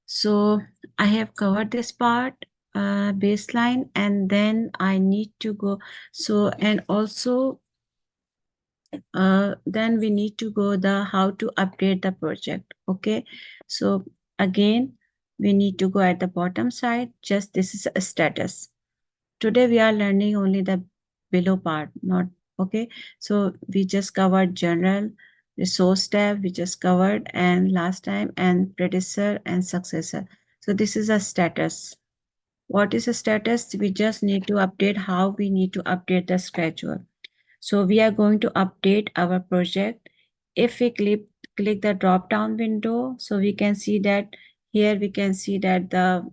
so I have covered this part, baseline, and then I need to go. So, and also, then we need to go the how to update the project. Okay, so again, we need to go at the bottom side. Just this is a status. Today we are learning only the below part, not okay. So we just covered general, resource tab, we just covered, and last time, and predecessor and successor. So this is a status. What is a status? We just need to update how we need to update the schedule. So we are going to update our project. If we click the drop down window, so we can see that here we can see that the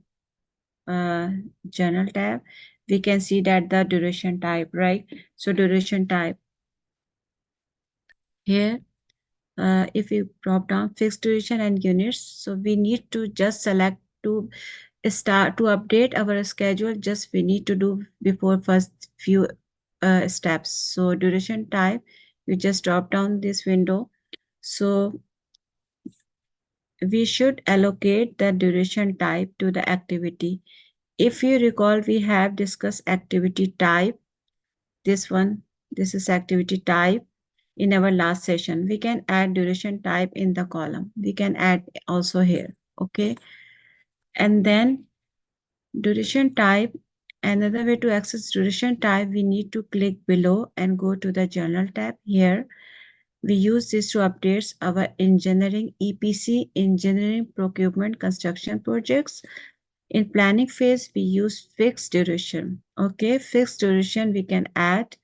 journal tab, we can see that the duration type, right? So duration type here, if we drop down fixed duration and units, so we need to just select to start to update our schedule. Just we need to do before first few steps. So duration type, you just drop down this window. So we should allocate the duration type to the activity. If you recall, we have discussed activity type. This one, this is activity type. In our last session, we can add duration type in the column. We can add also here. Okay. And then duration type. Another way to access duration type, we need to click below and go to the Journal tab. Here, we use this to update our engineering EPC, engineering procurement construction projects. In planning phase, we use fixed duration. Okay, fixed duration we can add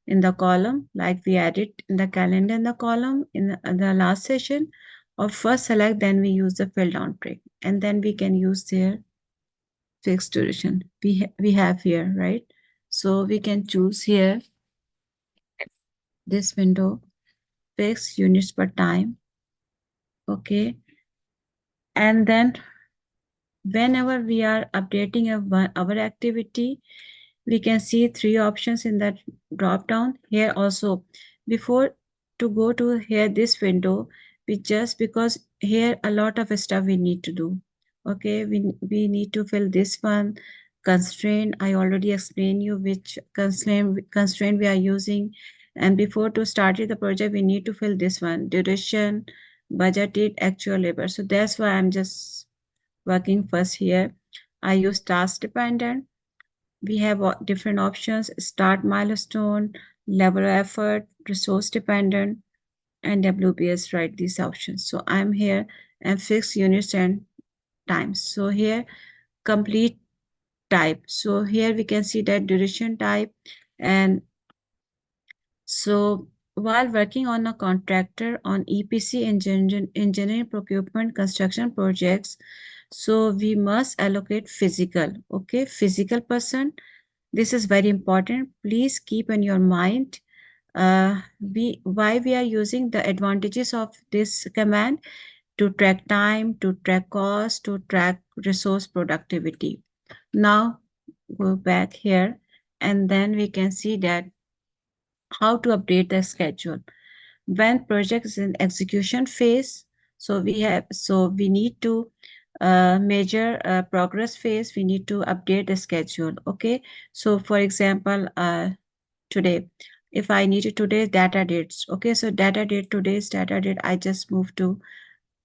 in the column, like we added in the calendar in the column in the last session. Or first select, then we use the fill down trick, and then we can use their fixed duration we have here, right? So we can choose here this window, fixed units per time. Okay. And then whenever we are updating our activity, we can see 3 options in that drop down. Here also, before to go to here this window, because here a lot of stuff we need to do. Okay, we need to fill this one constraint. I already explained you which constraint we are using. And before to start the project, we need to fill this one, duration, budgeted, actual labor. So that's why I'm just working first here. I use task dependent. We have different options: start milestone, level of effort, resource dependent, and WBS, right? These options. So I'm here and fixed units and times. So here complete type. So here we can see that duration type. And so while working on a contractor on EPC engineering procurement construction projects, so we must allocate physical, okay, physical person. This is very important. Please keep in your mind why we are using the advantages of this command: to track time, to track cost, to track resource productivity. Now go back here, and then we can see that how to update the schedule when project is in execution phase. So we need to measure progress phase. We need to update the schedule. Okay, so for example, today, if I needed today's data dates, okay, so data date, today's data date, I just move to,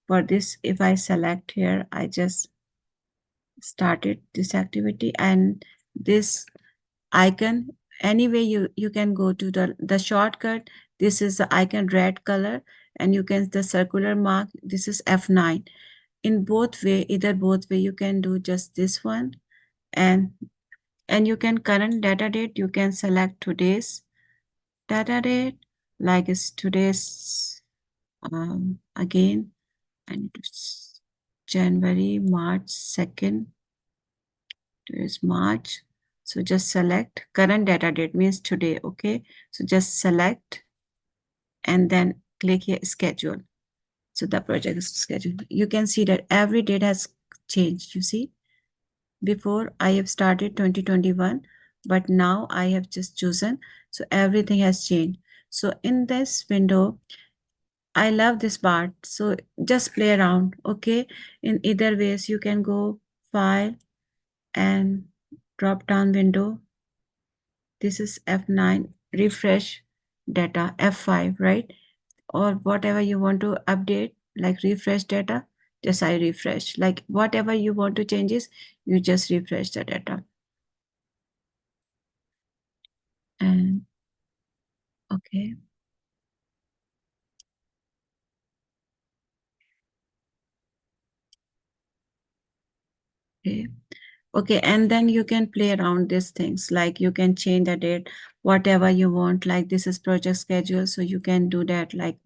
for this, if I select here, I just started this activity, and this icon, anyway you can go to the shortcut. This is the icon red color, and you can the circular mark, this is F9. In both way, either both way, you can do just this one, and you can current data date, you can select today's data date, like it's today's again, and it's January, March 2nd. Today's March. So just select current data date, means today. Okay, so just select and then click here schedule. So the project is scheduled. You can see that every date has changed. You see, before I have started 2021, but now I have just chosen, so everything has changed. So in this window, I love this part. So just play around. Okay, in either ways, you can go file and drop down window. This is F9, refresh data, F5, right? Or whatever you want to update, like refresh data, just I refresh. Like whatever you want to changes, you just refresh the data. And okay. Okay. Okay, and then you can play around these things, like you can change the date, whatever you want. Like this is project schedule, so you can do that, like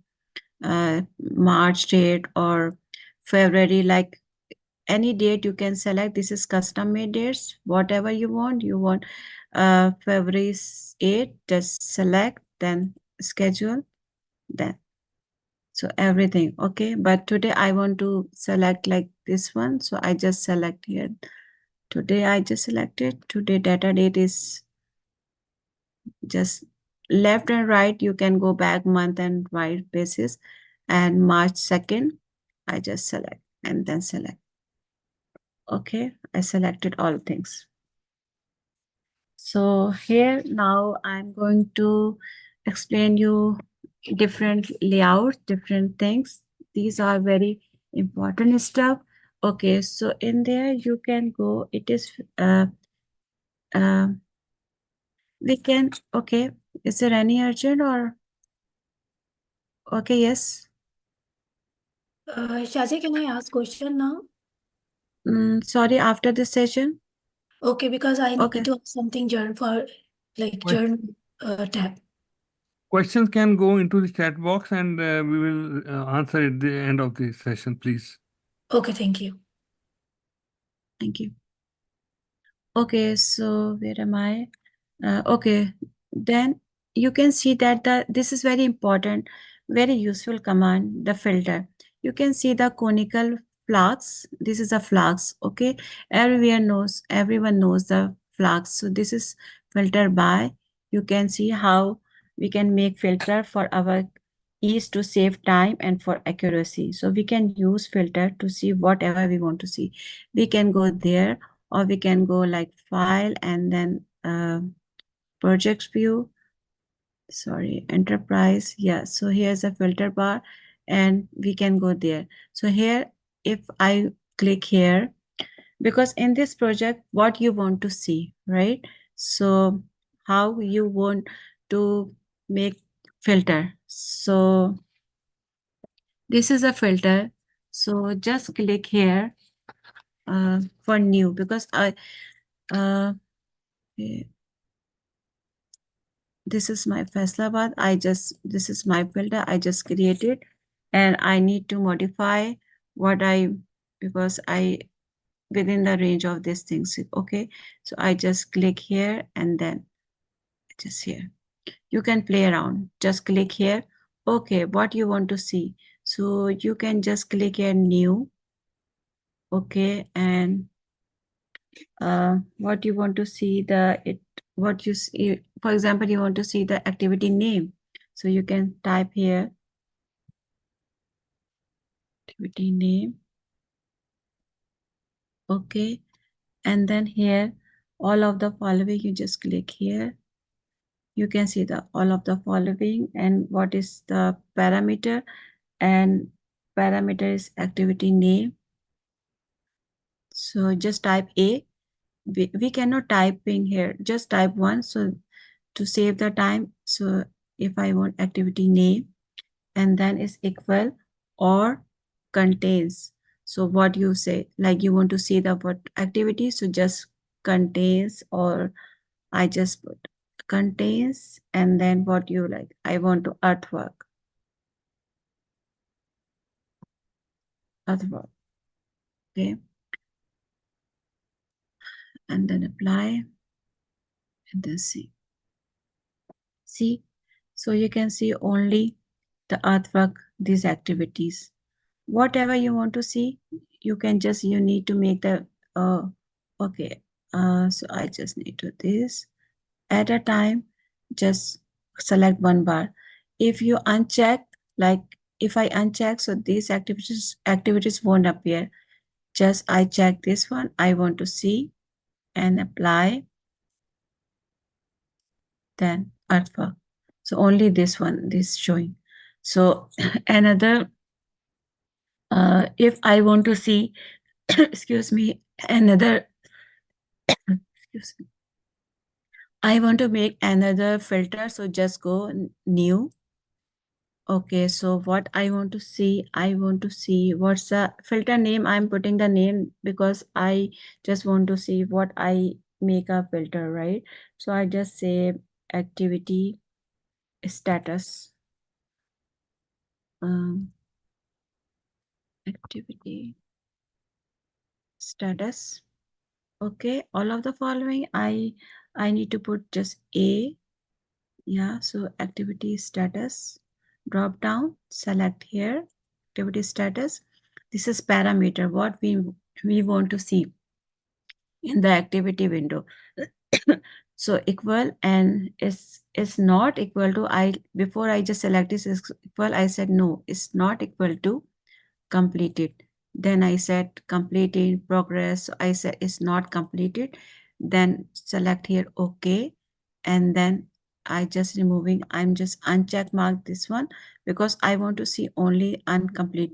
March date or February, like any date you can select. This is custom made dates, whatever you want. February 8, just select, then schedule, then so everything. Okay, but today I want to select like this one, so I just select here. Today I just selected. Today data date is just left and right. You can go back month and right basis, and March 2nd I just select and then select. Okay, I selected all things. So here now I'm going to explain you different layouts, different things. These are very important stuff. Okay, so in there you can go. It is we can. Okay, is there any urgent or? Okay, yes. Shazia, can I ask question now? Sorry, after this session. Okay, because I Okay. need to ask something journal for like What? journal tab. Questions can go into the chat box and we will answer at the end of the session, please. Okay, thank you. Thank you. Okay, so where am I? Okay, then you can see that this is very important, very useful command, the filter. You can see the conical flags. This is a flags. Okay, everyone knows the flags. So this is filter by. You can see how we can make filter for our ease to save time and for accuracy. So we can use filter to see whatever we want to see. We can go there, or we can go like file and then projects view, sorry, enterprise. Yeah, so here's a filter bar and we can go there. So here, if I click here, because in this project, what you want to see, right? So how you want to make filter. So this is a filter. So just click here for new, because this is my Faisalabad. This is my filter. I just created and I need to modify because I within the range of these things. Okay. So I just click here and then just here. You can play around. Just click here. Okay. What you want to see. So you can just click here new. Okay. And what you want to see what you see, for example, you want to see the activity name, so you can type here activity name. Okay, and then here all of the following, you just click here, you can see the all of the following and what is the parameter, and parameter is activity name. So just type A. We cannot type in here, just type one, so to save the time. So if I want activity name and then is equal or contains, so what you say, like you want to see the what activity, so just contains, or I just put contains, and then what you like, I want to artwork, okay, and then apply and then see. So you can see only the artwork, these activities. Whatever you want to see, you can just, you need to make the, okay. So I just need to this. At a time, just select one bar. If you uncheck, like if I uncheck, so these activities won't appear. Just I check this one, I want to see, and apply, then artwork. So only this one, this showing. So another, if I want to see, excuse me, another, excuse me, I want to make another filter. So just go new. Okay, so what I want to see, what's the filter name. I'm putting the name because I just want to see what I make a filter, right? So I just say activity status. Activity status. Okay, all of the following I need to put just A. Yeah, so activity status, drop down, select here, activity status. This is parameter, what we want to see in the activity window. So equal, and is not equal to, before I just select this is equal, I said no, it's not equal to completed. Then I said completed progress. So I said it's not completed. Then select here OK, and then I'm just uncheck mark this one because I want to see only incomplete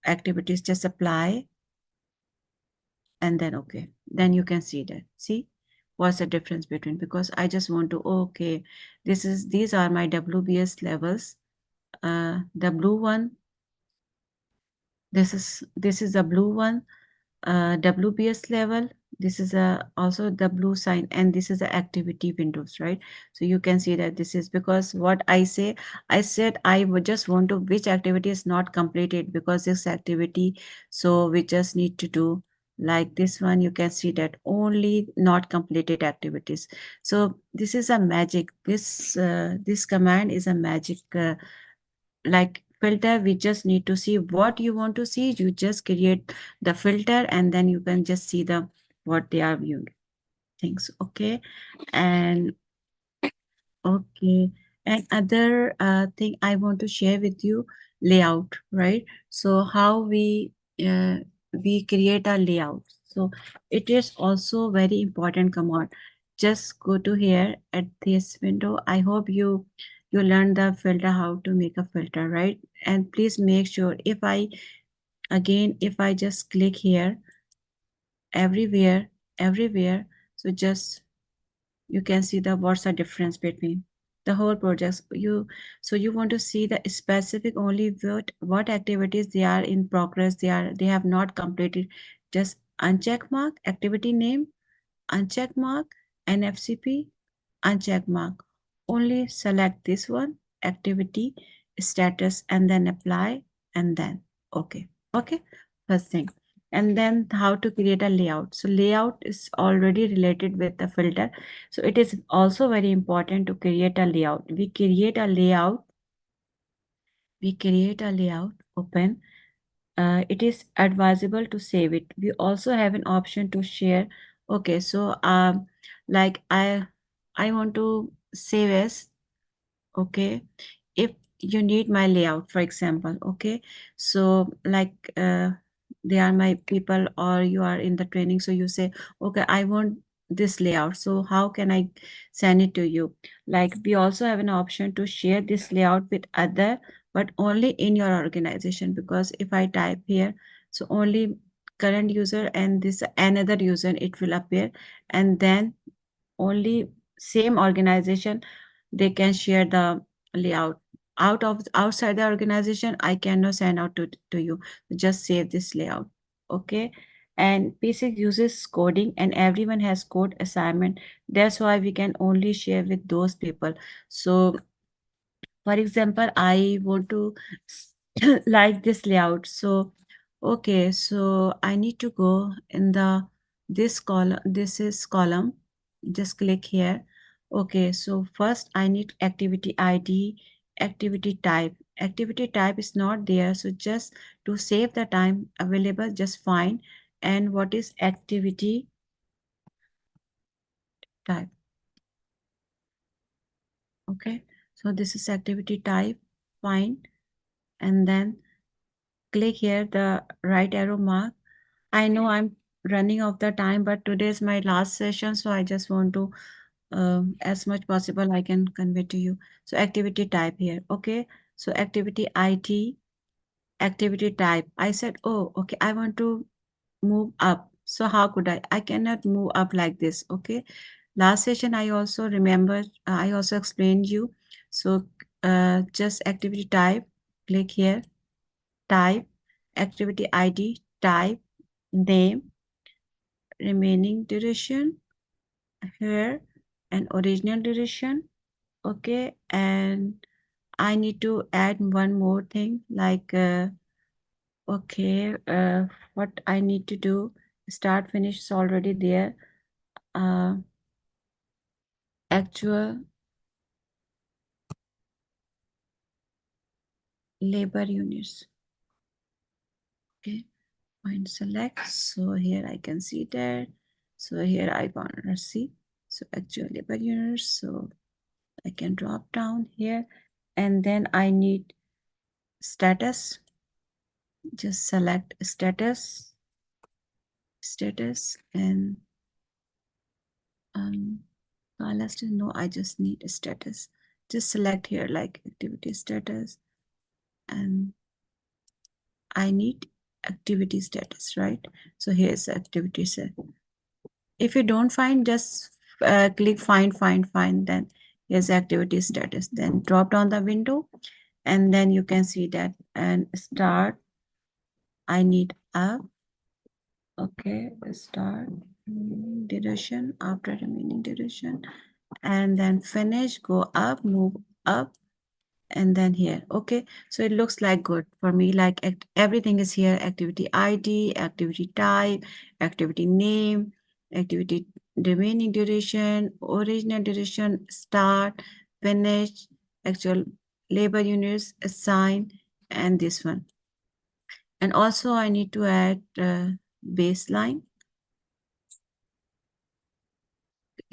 activities. Just apply, and then okay. Then you can see that. See what's the difference between, because I just want to, okay, these are my WBS levels. The blue one, this is the blue one, WBS level. This is also the blue sign, and this is the activity windows, right? So you can see that this is because what I said I would just want to which activity is not completed, because this activity, so we just need to do like this one. You can see that only not completed activities. So this is a magic. This command is a magic. Like filter, we just need to see what you want to see. You just create the filter, and then you can just see the what they are viewed things. Okay. And okay, and other thing I want to share with you, layout, right? So how we create a layout. So it is also very important command. Just go to here at this window. I hope you learn the filter, how to make a filter, right? And please make sure, if I just click here, everywhere, so just you can see the what's the difference between the whole projects. So you want to see the specific only what activities they are in progress, they have not completed. Just uncheck mark activity name, uncheck mark NFCP, uncheck mark. Only select this one, activity status, and then apply, and then okay. Okay, first thing. And then how to create a layout. So layout is already related with the filter. So it is also very important to create a layout. We create a layout, open. It is advisable to save it. We also have an option to share. Okay, so like I want to save as, okay, if you need my layout, for example. Okay, so like they are my people, or you are in the training, so you say, okay, I want this layout, so how can I send it to you? Like we also have an option to share this layout with other, but only in your organization, because if I type here, so only current user and this another user it will appear, and then only same organization they can share the layout. Outside the organization, I cannot send out to you. Just save this layout. Okay. And PC uses coding, and everyone has code assignment. That's why we can only share with those people. So for example, I want to like this layout. So okay, so I need to go in the this column. This is column. Just click here. Okay, so first I need activity ID, activity type. Activity type is not there, so just to save the time available, just find and what is activity type. Okay, so this is activity type. Find, and then click here the right arrow mark. I know I'm running off the time, but today is my last session, so I just want to as much possible I can convey to you. So activity type here. Okay, so activity ID, activity type. I said, oh, okay, I want to move up. So how could I cannot move up like this. Okay, last session I also remember, I also explained you. So just activity type, click here, type, activity ID, type, name, remaining duration here, and original duration. Okay, and I need to add one more thing, like okay, what I need to do, start finish is already there. Actual labor units. Okay, find select. So here I can see that. So here I want to see. So actual labor units. So I can drop down here, and then I need status. Just select status, and last no, I just need a status. Just select here like activity status, and I need activity status, right? So here's the activity set. If you don't find, just click find, then here's activity status. Then drop down the window, and then you can see that and start. I need up. Okay, start duration after remaining duration, and then finish, go up, move up, and then here. Okay, so it looks like good for me, like everything is here: activity ID, activity type, activity name, activity remaining duration, original duration, start, finish, actual labor units, assign, and this one. And also I need to add baseline,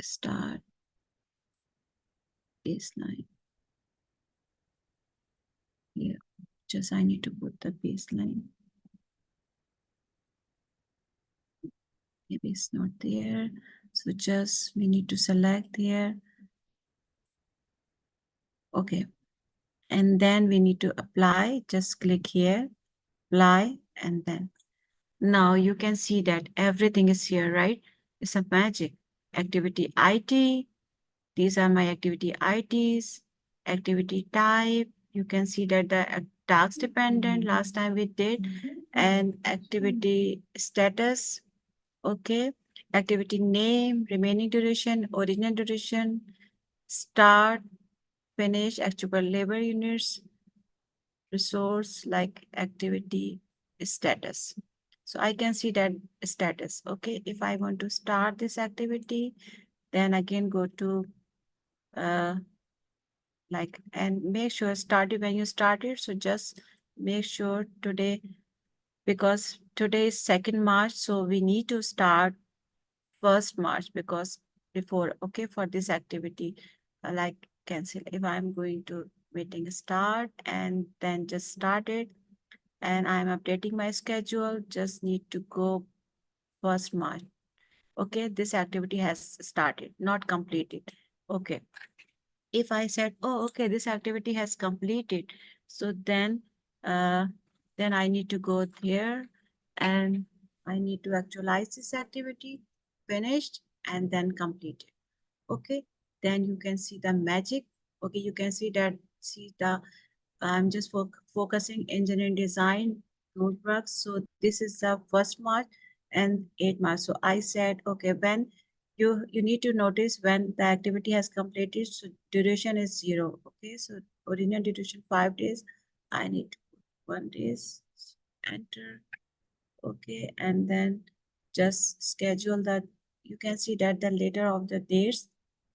start, baseline. Here, just I need to put the baseline. Maybe it's not there. So just we need to select here. Okay. And then we need to apply. Just click here, apply, and then now you can see that everything is here, right? It's a magic. Activity ID. These are my activity IDs. Activity type. You can see that the task dependent last time we did, and activity status. Okay, activity name, remaining duration, original duration, start, finish, actual labor units, resource like activity status. So I can see that status. Okay, if I want to start this activity, then I can go to and make sure started when you started. So just make sure today, because today is 2nd March, so we need to start 1st March, because before, okay, for this activity, like cancel. If I'm going to meeting start and then just started, and I'm updating my schedule, just need to go 1st March. Okay, this activity has started, not completed. Okay. If I said, oh, okay, this activity has completed, so then I need to go here and I need to actualize this activity, finished, and then complete it. Okay, then you can see the magic. Okay, you can see that, I'm just focusing engineering design roadworks. So this is the 1st March and 8th March. So I said, okay, when you need to notice when the activity has completed, so duration is 0. Okay, so original duration 5 days. I need to put 1 days, enter. Okay, and then just schedule that. You can see that the later of the dates,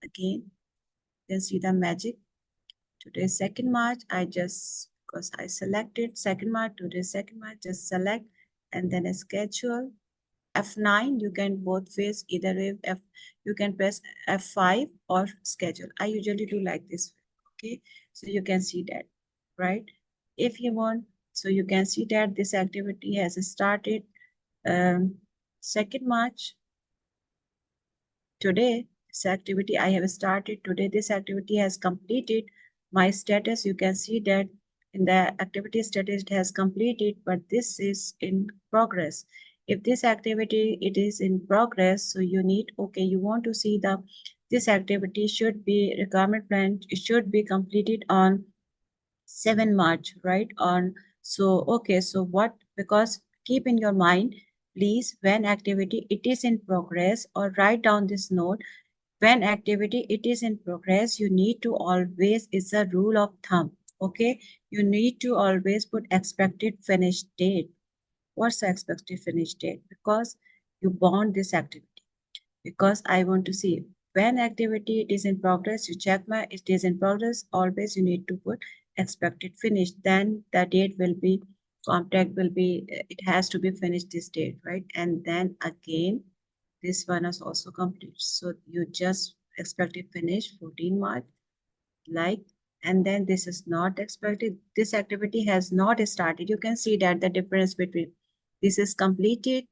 again, you can see the magic. Today is 2nd March. Because I selected 2nd March, today 2nd March, just select and then a schedule. F9, you can both face either way. You can press F5 or schedule. I usually do like this. Okay, so you can see that, right? If you want, so you can see that this activity has started 2nd March. Today, this activity I have started today, this activity has completed. My status, you can see that in the activity status it has completed, but this is in progress. If this activity, it is in progress, so you need, okay, you want to see this activity should be requirement plan, it should be completed on 7 March, right? So, okay, so what, because keep in your mind, please, when activity it is in progress, or write down this note, when activity it is in progress, you need to always, it's a rule of thumb, okay? You need to always put expected finish date. What's the expected finish date? Because you bond this activity. Because I want to see when activity it is in progress, you check my it is in progress, always you need to put expected finish, then the date will be, contract will be, it has to be finished this date, right? And then again, this one is also complete. So you just expected finish 14 March, like, and then this is not expected. This activity has not started. You can see that the difference between this is completed,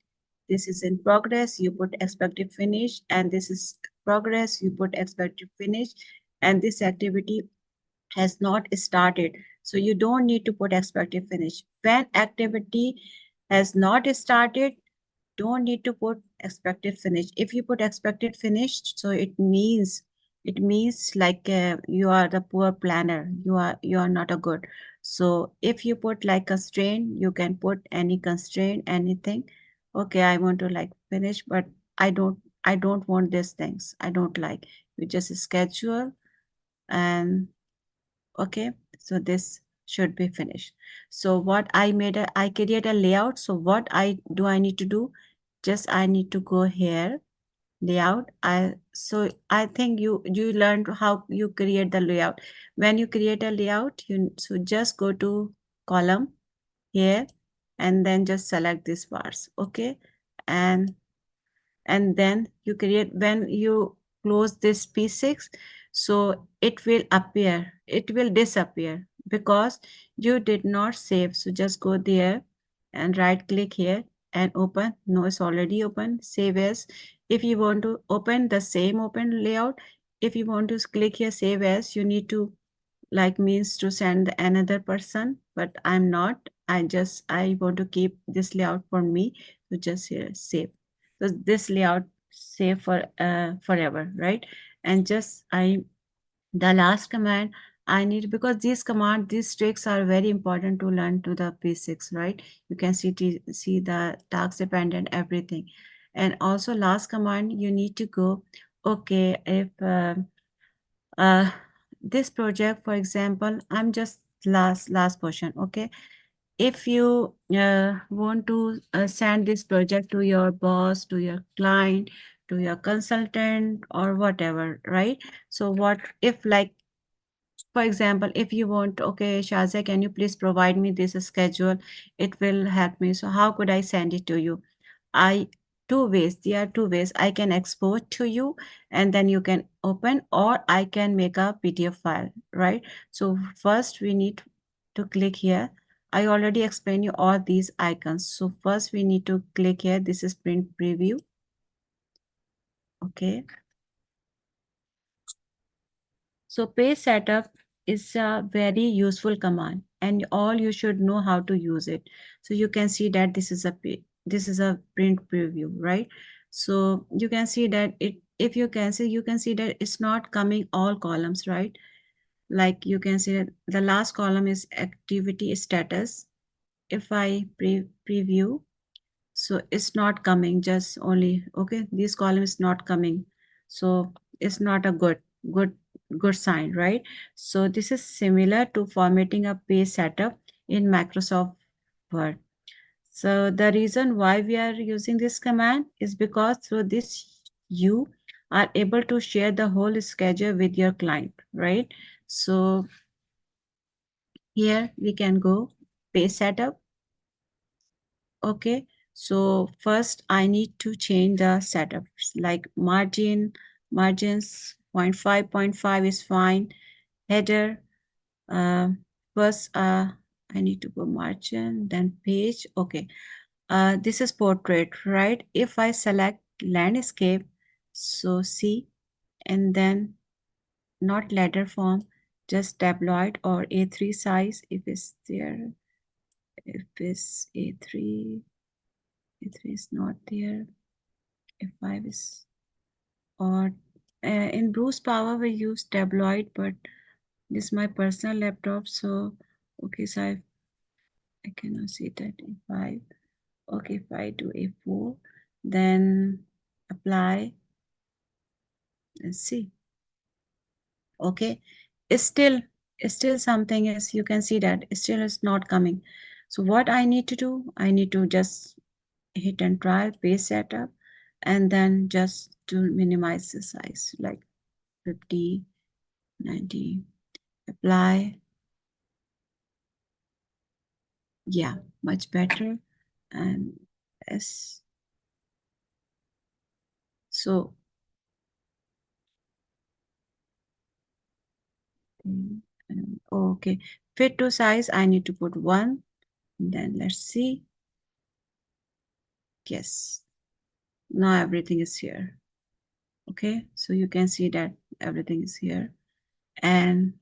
this is in progress, you put expected finish, and this is progress, you put expected finish, and this activity has not started. So you don't need to put expected finish. When activity has not started, don't need to put expected finish. If you put expected finished, so it means like you are the poor planner. You are not a good. So if you put like constraint, you can put any constraint, anything. Okay, I want to like finish, but I don't want these things. I don't like. You just schedule and okay, so this should be finished. So what I create a layout. So what I need to do, just I need to go here, layout. I think you learned how you create the layout. When you create a layout, so just go to column here and then just select these bars. Okay, and then you create, when you close this P6, so it will disappear because you did not save. So just go there and right click here and open. No, it's already open. Save as. If you want to open the same open layout, if you want to click here save as, you need to like means to send another person, but I'm not. I want to keep this layout for me. So just here save. So this layout save for forever, right? And just the last command I need, because these tricks are very important to learn to the basics, right? You can see the task dependent everything. And also last command you need to go, okay, if uh, this project, for example, I'm just last portion. Okay, if you want to send this project to your boss, to your client, to your consultant or whatever, right? So what if, like, for example, if you want, okay, Shazia, can you please provide me this schedule? It will help me. So how could I send it to you? There are two ways. I can export to you and then you can open, or I can make a PDF file, right? So first we need to click here. I already explained you all these icons. So first we need to click here. This is print preview. Okay. So page setup is a very useful command and all you should know how to use it. So you can see that this is a print preview, right? So you can see that you can see that it's not coming all columns, right? Like you can see that the last column is activity status. If I preview, so it's not coming, just only, okay, this column is not coming. So it's not a good sign, right? So this is similar to formatting a page setup in Microsoft Word. So the reason why we are using this command is because through this you are able to share the whole schedule with your client, right? So here we can go page setup. Okay, so first I need to change the setups, like margins 0.5 is fine. Header, first I need to go margin, then page. Okay, this is portrait, right? If I select landscape, so see, and then not letter form, just tabloid or A3 size if it's there. If it's A3 is not there. F5 is, or in Bruce Power we use tabloid, but this is my personal laptop, so okay, so I cannot see that. F5. Okay, if I do A4, then apply. Let's see. Okay, it's still something is, you can see that it still is not coming. So what I need to do, I need to just hit and try page setup and then just to minimize the size, like 50, 90, apply. Yeah, much better. And yes, so okay, fit to size, I need to put 1. Then let's see. Yes, now everything is here. Okay, so you can see that everything is here. And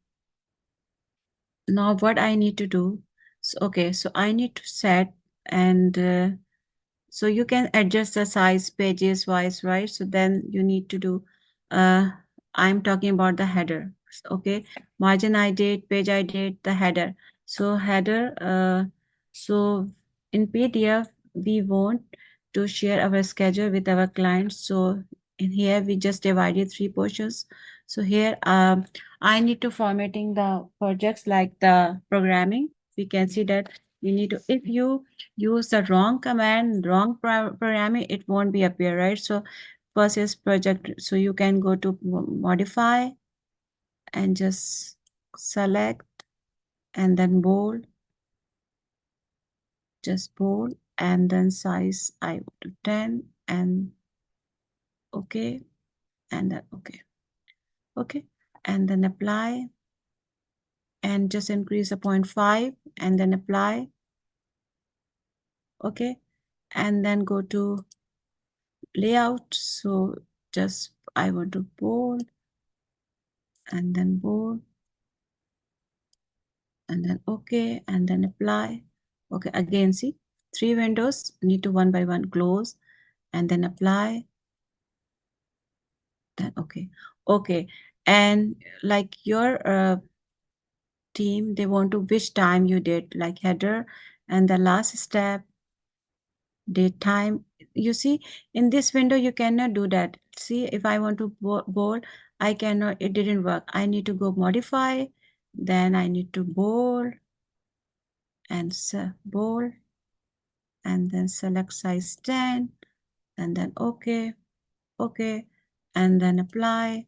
now what I need to do, so okay, so I need to set and so you can adjust the size pages wise, right? So then you need to do, I'm talking about the header. Okay, margin I did, page I did, the header. So header, so in PDF we want to share our schedule with our clients. So in here we just divided 3 portions. So here I need to formatting the projects like the programming. We can see that you need to, if you use the wrong command, wrong programming, it won't be appear, right? So first is project. So you can go to modify and just select and then bold, just bold, and then size I go to 10 and okay, and then okay, okay, and then apply and just increase the 0.5 and then apply, okay, and then go to layout. So just I want to bold and then bold and then okay and then apply. Okay, again see 3 windows, need to one by one close and then apply, then okay, okay. And like your team, they want to which time you did, like header and the last step, date time. You see in this window you cannot do that. See, if I want to bold, I cannot, it didn't work. I need to go modify, then I need to bold and bold and then select size 10 and then okay, okay, and then apply.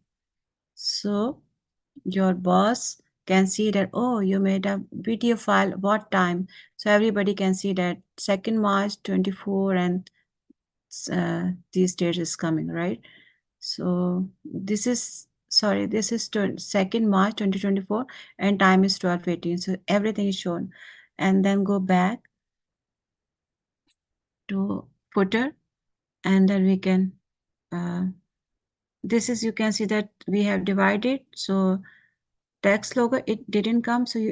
So your boss can see that, oh, you made a video file, what time? So everybody can see that 2nd March 24 and these dates is coming, right? So this is, sorry, this is 2nd March 2024 and time is 12:18. So everything is shown. And then go back to footer and then we can, this is, you can see that we have divided. So text logo, it didn't come. So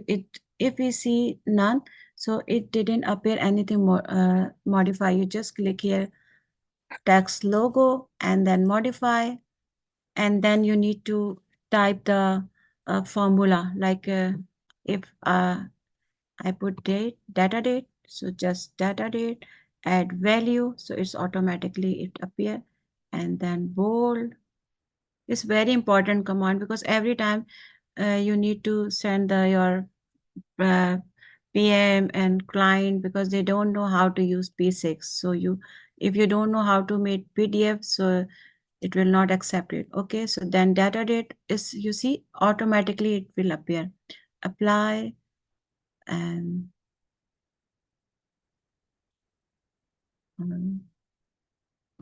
if we see none, so it didn't appear anything more, modify. You just click here, text logo and then modify. And then you need to type the formula, like if I put date, data date, so just data date, add value, so it's automatically it appear, and then bold. It's very important command because every time you need to send your PM and client, because they don't know how to use P6. So if you don't know how to make PDF, so it will not accept it. Okay, so then data date is, you see, automatically it will appear. Apply and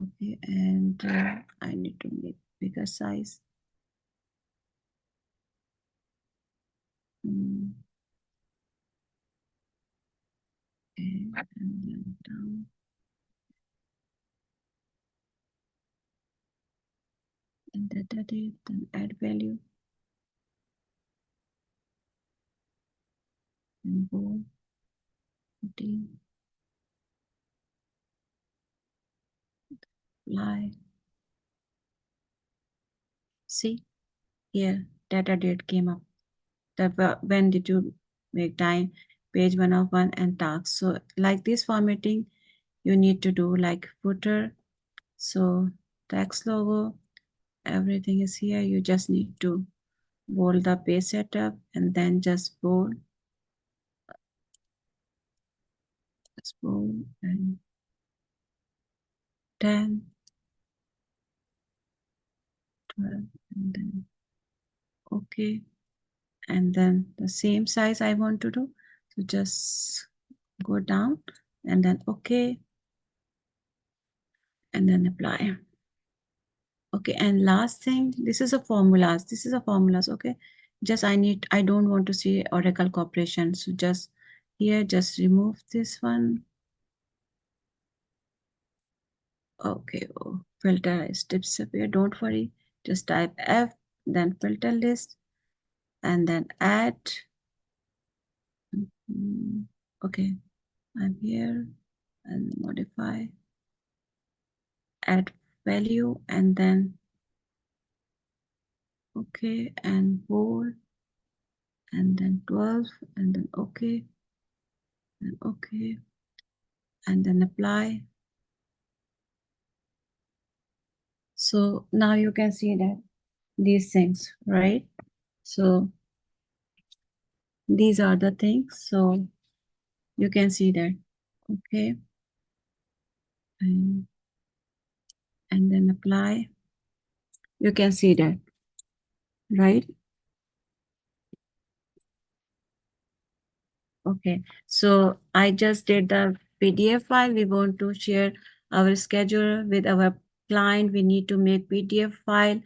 okay, and I need to make bigger size. Okay, and then down. And data date, then add value. And bold. 14. Apply. See, here data date came up. When did you make time, page 1 of 1 and task. So like this formatting you need to do, like footer. So text logo, everything is here. You just need to bold the page setup and then just bold and 10, 12 and then okay. And then the same size I want to do. So just go down and then okay. And then apply. Okay, and last thing, this is a formulas. This is a formulas, okay? Just I don't want to see Oracle Corporation. So just here, just remove this one. Okay, oh, filter is disappear. Don't worry. Just type F, then filter list, and then add. Okay, I'm here. and modify, add value, and then okay, and hold, and then 12, and then okay, and okay, and then apply. So now you can see that these things, right? So these are the things. So you can see that, okay, and then apply. You can see that, right? Okay, so I just did the PDF file. We want to share our schedule with our client. We need to make PDF file,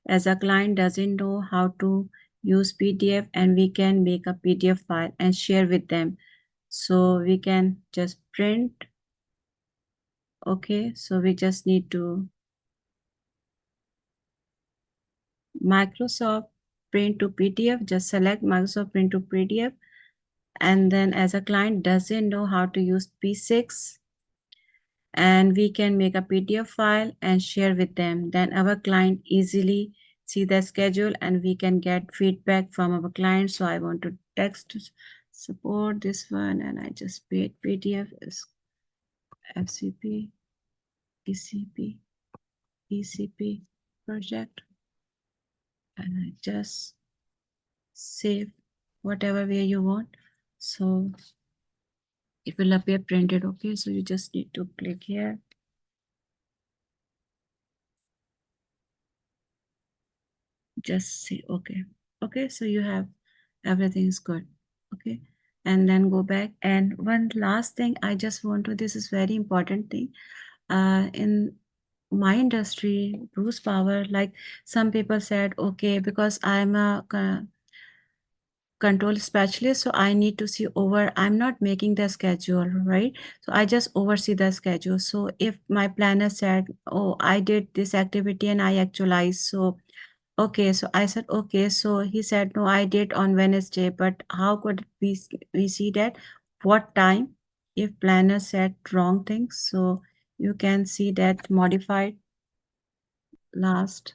as a client doesn't know how to use PDF, and we can make a PDF file and share with them. So we can just print. Okay, so we just need to Microsoft print to PDF. Just select Microsoft print to PDF. And then as a client doesn't know how to use P6, and we can make a PDF file and share with them. Then our client easily see the schedule, and we can get feedback from our client. So I want to text support this one, and I just paid PDF is FCP, ECP, ECP project, and I just save whatever way you want. So it will appear printed. Okay, so you just need to click here. Just say okay. Okay, so you have everything is good. Okay, and then go back. And one last thing I just want to, this is very important thing. In my industry, Bruce Power, like some people said, okay, because I'm a control specialist, so I need to see over, I'm not making the schedule, right? So I just oversee the schedule. So if my planner said, oh, I did this activity and I actualized, so okay, so I said, okay, so he said, no, I did on Wednesday, but how could we see that? What time? If planner said wrong things, so you can see that modified, last,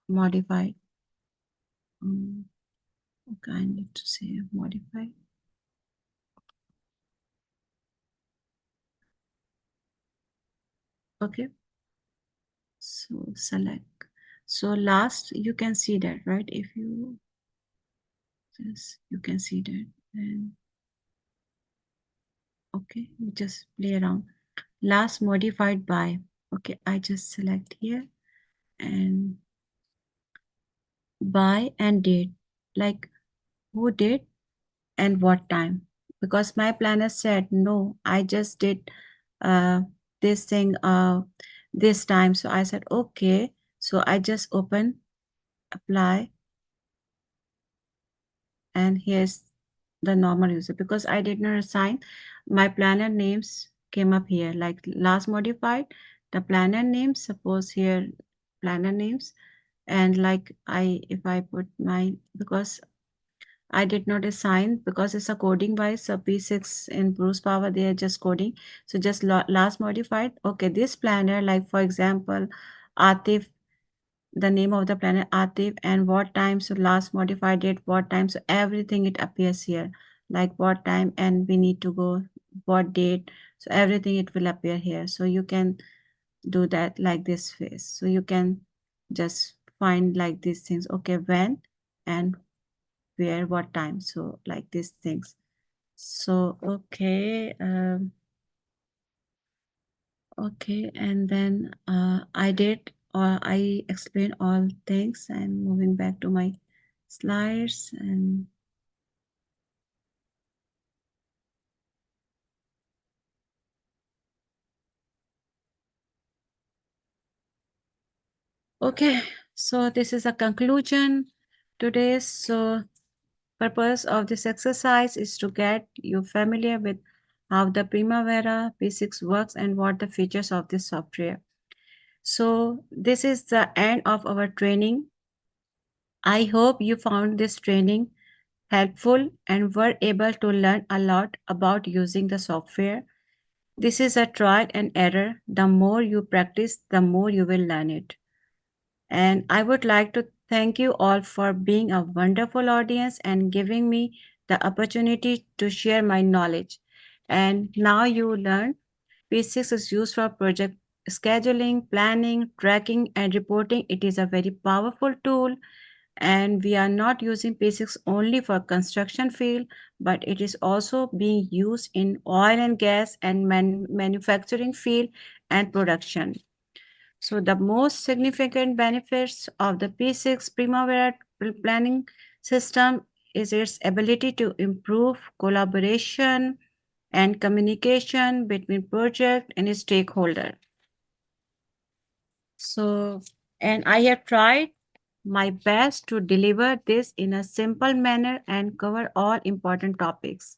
modified. Okay, I need to say modified. Okay, so select. So last, you can see that, right? If you just, you can see that. And okay, you just play around. Last modified by, okay, I just select here and by and date, like who did and what time, because my planner said no, I just did this thing this time. So I said okay, so I just open apply, and here's the normal user, because I did not assign my planner names came up here, like last modified the planner names, suppose here planner names, and like if I put my, because I did not assign, because it's a coding wise, so P6 in Bruce Power they are just coding, so just last modified. Okay, this planner, like for example Atif, the name of the planner Atif, and what time, so last modified date, what time, so everything it appears here, like what time, and we need to go what date, so everything it will appear here. So you can do that like this phase, so you can just find like these things, okay, when and where, what time, so like these things. So okay, okay, and then I did, or I explained all things, and moving back to my slides. And okay, so this is a conclusion today. So purpose of this exercise is to get you familiar with how the Primavera P6 works and what the features of this software. So this is the end of our training. I hope you found this training helpful, and were able to learn a lot about using the software. This is a trial and error. The more you practice, the more you will learn it. And I would like to thank you all for being a wonderful audience and giving me the opportunity to share my knowledge. And now you learn P6 is used for project scheduling, planning, tracking, and reporting. It is a very powerful tool, and we are not using P6 only for construction field, but it is also being used in oil and gas and manufacturing field and production. So the most significant benefits of the P6 Primavera planning system is its ability to improve collaboration and communication between project and stakeholder. So, and I have tried my best to deliver this in a simple manner and cover all important topics.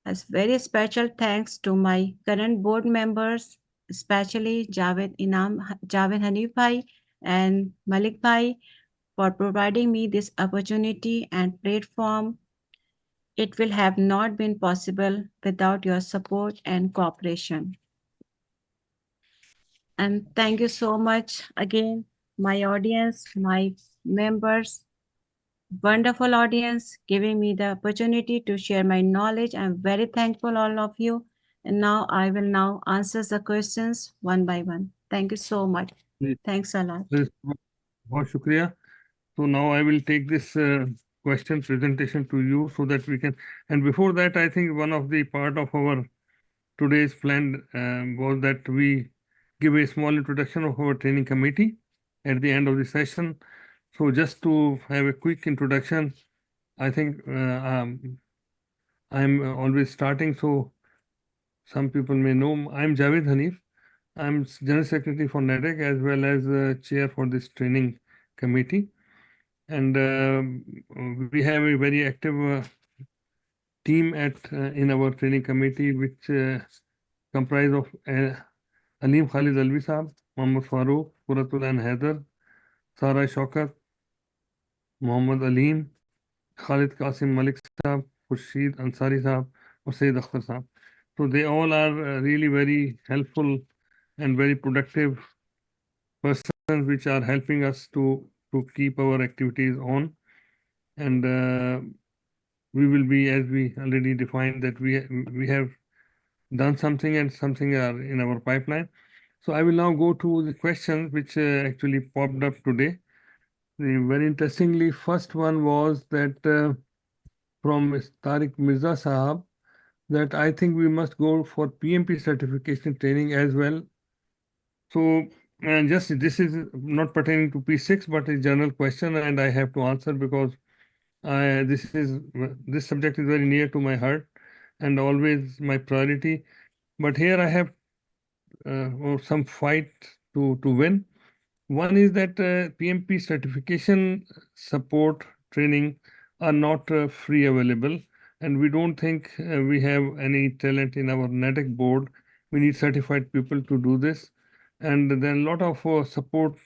As very special thanks to my current board members, especially Javed Hanif Bhai and Malik Bhai, for providing me this opportunity and platform. It will have not been possible without your support and cooperation. And thank you so much again, my audience, my members, wonderful audience, giving me the opportunity to share my knowledge. I'm very thankful all of you. And now I will now answer the questions one by one. Thank you so much. जी, Thanks a lot. बहुत शुक्रिया. So now I will take this question presentation to you so that we can. And before that, I think one of the part of our today's plan was that we give a small introduction of our training committee at the end of the session. So just to have a quick introduction, I think I'm always starting, so some people may know. I'm Javed Hanif. I'm General Secretary for NEDAC as well as Chair for this training committee. And we have a very active team in our training committee, which comprise of Aleem Khalid Alvi Saab, Mohammad Farooq, Quratullah Haider, Sara Shaukat, Mohammad Aleem, Khalid Qasim Malik Saab, Khurshid Ansari Saab, or Sayyid Akhtar Saab. So they all are really very helpful and very productive persons which are helping us to keep our activities on. And we will be, as we already defined, that we have done something and something are in our pipeline. So I will now go to the questions which actually popped up today. Very interestingly, first one was that from Tariq Mirza Sahab, that I think we must go for PMP certification training as well. So, and just this is not pertaining to P6, but a general question, and I have to answer because this subject is very near to my heart and always my priority. But here I have some fight to win. One is that PMP certification support training are not free available, and we don't think we have any talent in our NEDAC board. We need certified people to do this, and then a lot of support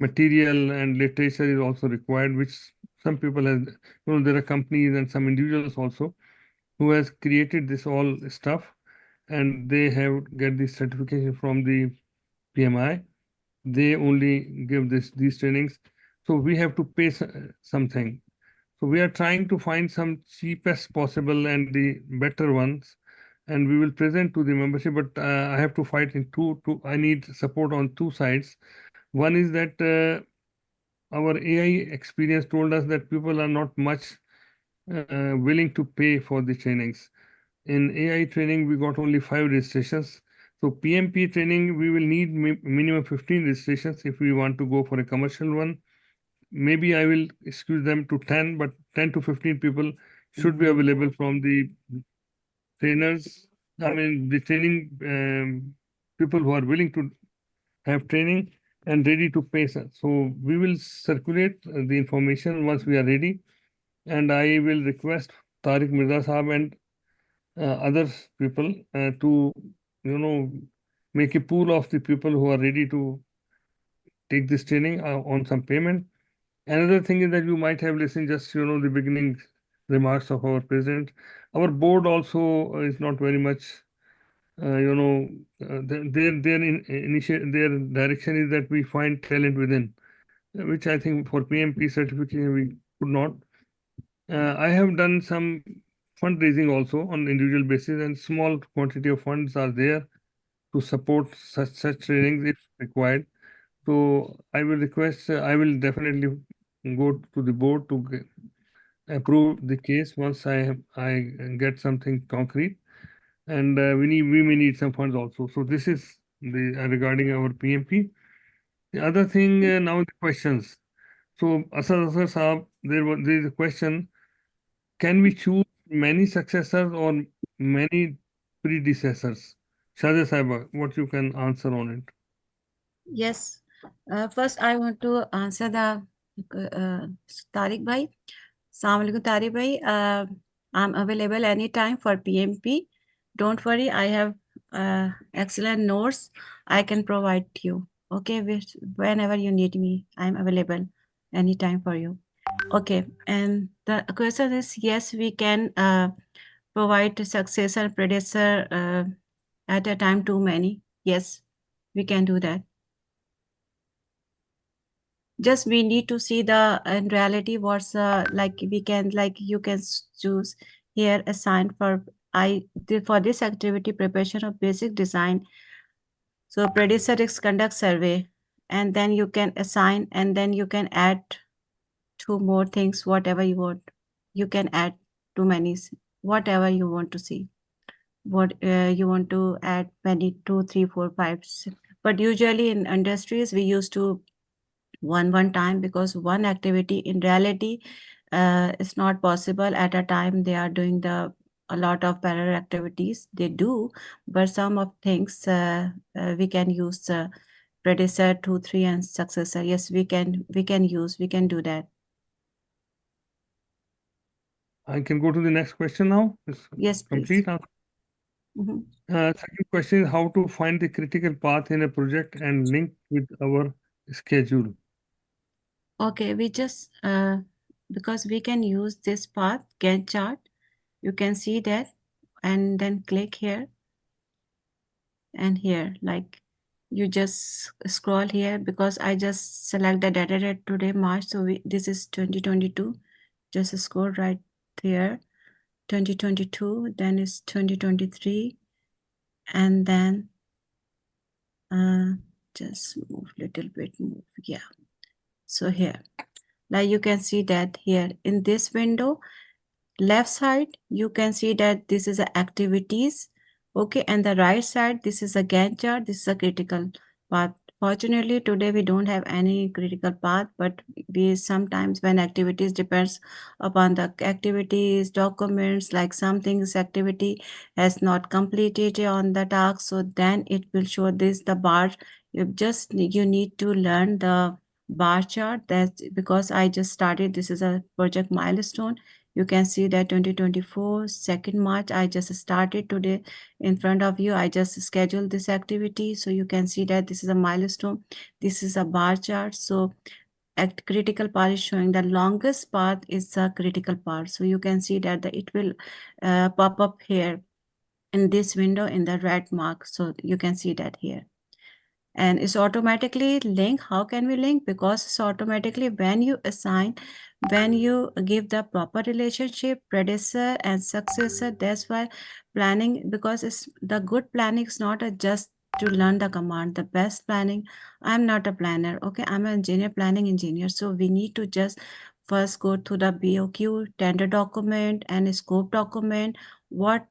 material and literature is also required, which some people have. There are companies and some individuals also who has created this all stuff, and they have get this certification from the PMI. They only give these trainings, so we have to pay something. So we are trying to find some cheapest possible and the better ones, and we will present to the membership. But I have to fight in two. I need support on two sides. One is that our AI experience told us that people are not much willing to pay for the trainings. In AI training, we got only 5 registrations. So PMP training, we will need minimum 15 registrations if we want to go for a commercial one. Maybe I will excuse them to 10, but 10 to 15 people should be available from the trainers. I mean, the training people who are willing to have training and ready to pay. So we will circulate the information once we are ready. And I will request Tariq Mirza Saab and other people to, make a pool of the people who are ready to take this training on some payment. Another thing is that you might have listened just, the beginning remarks of our president. Our board also is not very much, their direction is that we find talent within, which I think for PMP certification we could not. I have done some fundraising also on individual basis, and small quantity of funds are there to support such trainings if required. So I will request, I will definitely go to the board to approve the case once I get something concrete, and we may need some funds also. So this is the regarding our PMP. The other thing, now the questions. So Asad Saab, there is a question: can we choose many successors or many predecessors? Shazia Saiba, what you can answer on it? Yes. First, I want to answer the Tariq Bhai. Assalamu alaikum, Tariq Bhai. I'm available anytime for PMP. Don't worry, I have excellent notes I can provide you. Okay, whenever you need me, I'm available anytime for you. Okay, and the question is, yes, we can provide successor, predecessor at a time too many. Yes, we can do that. Just we need to see the in reality what's like we can you can choose here assign for for this activity preparation of basic design. So predecessor is conduct survey, and then you can assign, and then you can add two more things, whatever you want. You can add too many, whatever you want to see. What you want to add many, 2, 3, 4, 5. But usually in industries we used to one time, because one activity in reality is not possible at a time. They are doing a lot of parallel activities they do, but some of things we can use predecessor, 2, 3, and successor. Yes, we can do that. I can go to the next question now. It's Yes, please. complete answer. Mhm. Second question is how to find the critical path in a project and link with our schedule. Okay, we just because we can use this path Gantt chart, you can see that, and then click here and here, like you just scroll here, because I just select the data date today March, so this is 2022. Just scroll right there, 2022, then it's 2023, and then just move little bit, yeah. So here, now you can see that here in this window left side you can see that this is a activities, okay, and the right side this is a Gantt chart, this is a critical path. Fortunately today we don't have any critical path, but we sometimes when activities depends upon the activities documents, like some things activity has not completed on the task, so then it will show this the bar. You need to learn the bar chart. That's because I just started, this is a project milestone. You can see that 2024 2nd March I just started today in front of you. I just scheduled this activity, so you can see that this is a milestone, this is a bar chart. So at critical path is showing the longest path is a critical path, so you can see that it will pop up here in this window in the red mark, so you can see that here. And it's automatically linked. How can we link? Because it's automatically when you assign, when you give the proper relationship, predecessor and successor. That's why planning, because it's the good planning is not just to learn the command. The best planning, I'm not a planner, okay, I'm an engineer, planning engineer, so we need to just first go to the BOQ tender document and scope document, what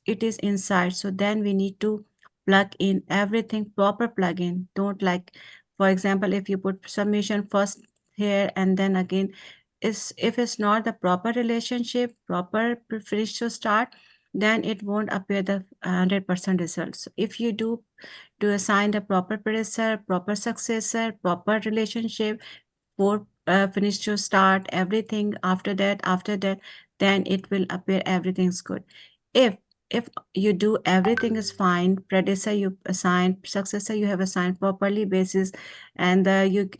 it is inside. So then we need to plug in everything, proper plugin. Don't like, for example, if you put submission first here and then again, if it's not the proper relationship, proper finish to start, then it won't appear the 100% results. If you do to assign the proper predecessor, proper successor, proper relationship, for finish to start, everything after that, then it will appear everything's good. If you do everything is fine, predecessor you assign, successor you have assigned properly basis, and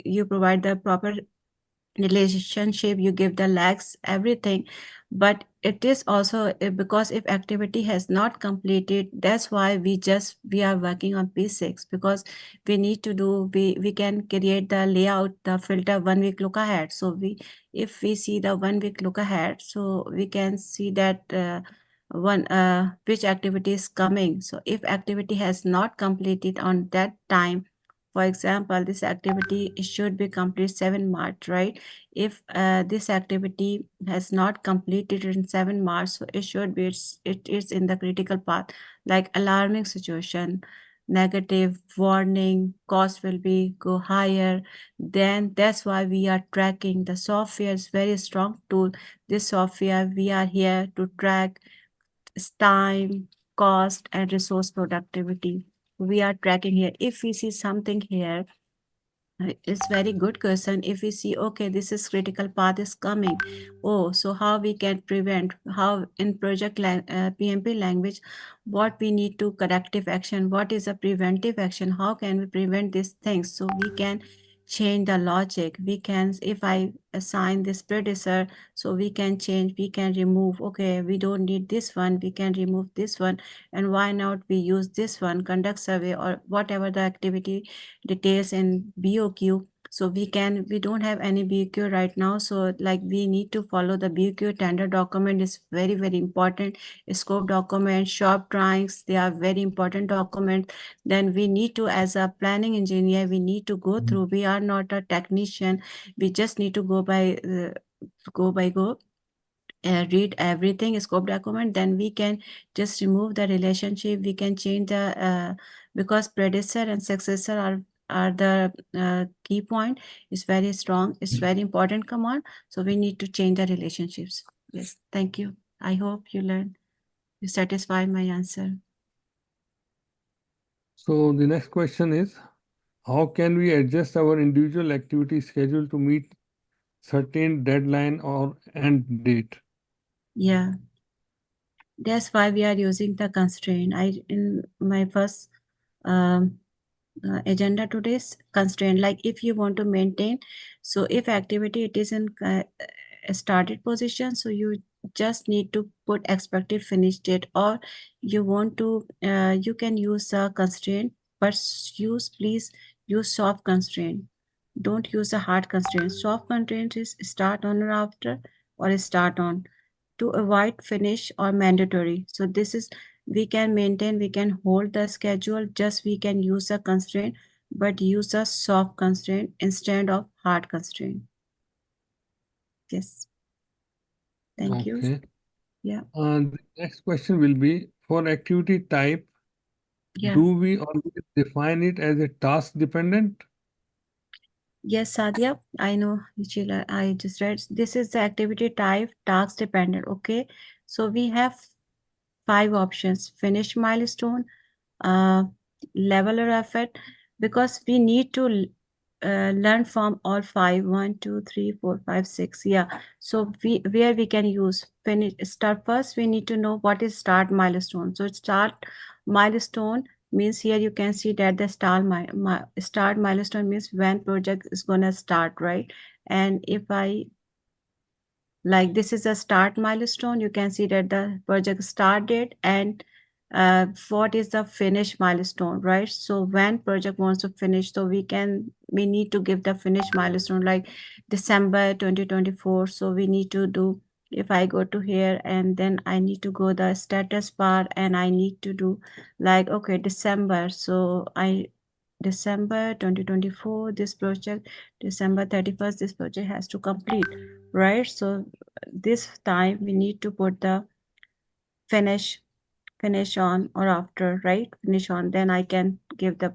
you provide the proper relationship, you give the lags, everything. But it is also because if activity has not completed, that's why we are working on P6, because we need to do, we can create the layout, the filter 1 week look ahead. So if we see the 1 week look ahead, so we can see that which activity is coming. So if activity has not completed on that time, for example, this activity should be complete 7 March, right? If this activity has not completed in 7 March, so it should be, it is in the critical path, like alarming situation, negative warning, cost will be go higher. Then that's why we are tracking. The software is very strong tool. This software, we are here to track time, cost, and resource productivity. We are tracking here. If we see something here, it's very good question. If we see, okay, this is critical path is coming. Oh, so how we can prevent, how in PMP language, what we need to corrective action, what is a preventive action, how can we prevent these things? So we can change the logic. We can, if I assign this predecessor, so we can change, we can remove, okay, we don't need this one, we can remove this one. And why not we use this one, conduct survey, or whatever the activity details in BOQ. So we don't have any BOQ right now. So like we need to follow the BOQ tender document is very, very important. Scope document, shop drawings, they are very important document. Then we need to, as a planning engineer, we need to go through. We are not a technician. We just need to go by read everything scope document. Then we can just remove the relationship. We can change the because predecessor and successor are the key point. Is very strong. It's very important command. So we need to change the relationships. Yes, thank you. I hope you learn. You satisfy my answer. So the next question is, how can we adjust our individual activity schedule to meet certain deadline or end date? Yeah, that's why we are using the constraint. In my first agenda today's constraint, like if you want to maintain, so if activity it is in a started position, so you just need to put expected finish date, or you want to you can use a constraint, but please use soft constraint. Don't use a hard constraint. Soft constraint is start on or after, or start on, to avoid finish or mandatory. So this is, we can maintain, we can hold the schedule, just we can use a constraint, but use a soft constraint instead of hard constraint. Yes. Thank you. Okay. Yeah. The next question will be, for activity type, Yeah. do we always define it as a task dependent? Yes, Sadia, I know, Sheila, I just read. This is the activity type, task dependent. Okay. So we have 5 options: finish milestone, level or effort, because we need to learn from all 5. 1, 2, 3, 4, 5, 6. Yeah. So where we can use finish start. First we need to know what is start milestone. So start milestone means, here you can see that the start milestone means when project is gonna start, right? And if I, like, this is a start milestone, you can see that the project start date, and what is the finish milestone, right? So when project wants to finish, so we need to give the finish milestone like December 2024. So we need to do, if I go to here, and then I need to go the status bar, and I need to do like, okay, December. So December 2024, this project, December 31st, this project has to complete, right? So this time we need to put the finish on or after, right? Finish on, then I can give the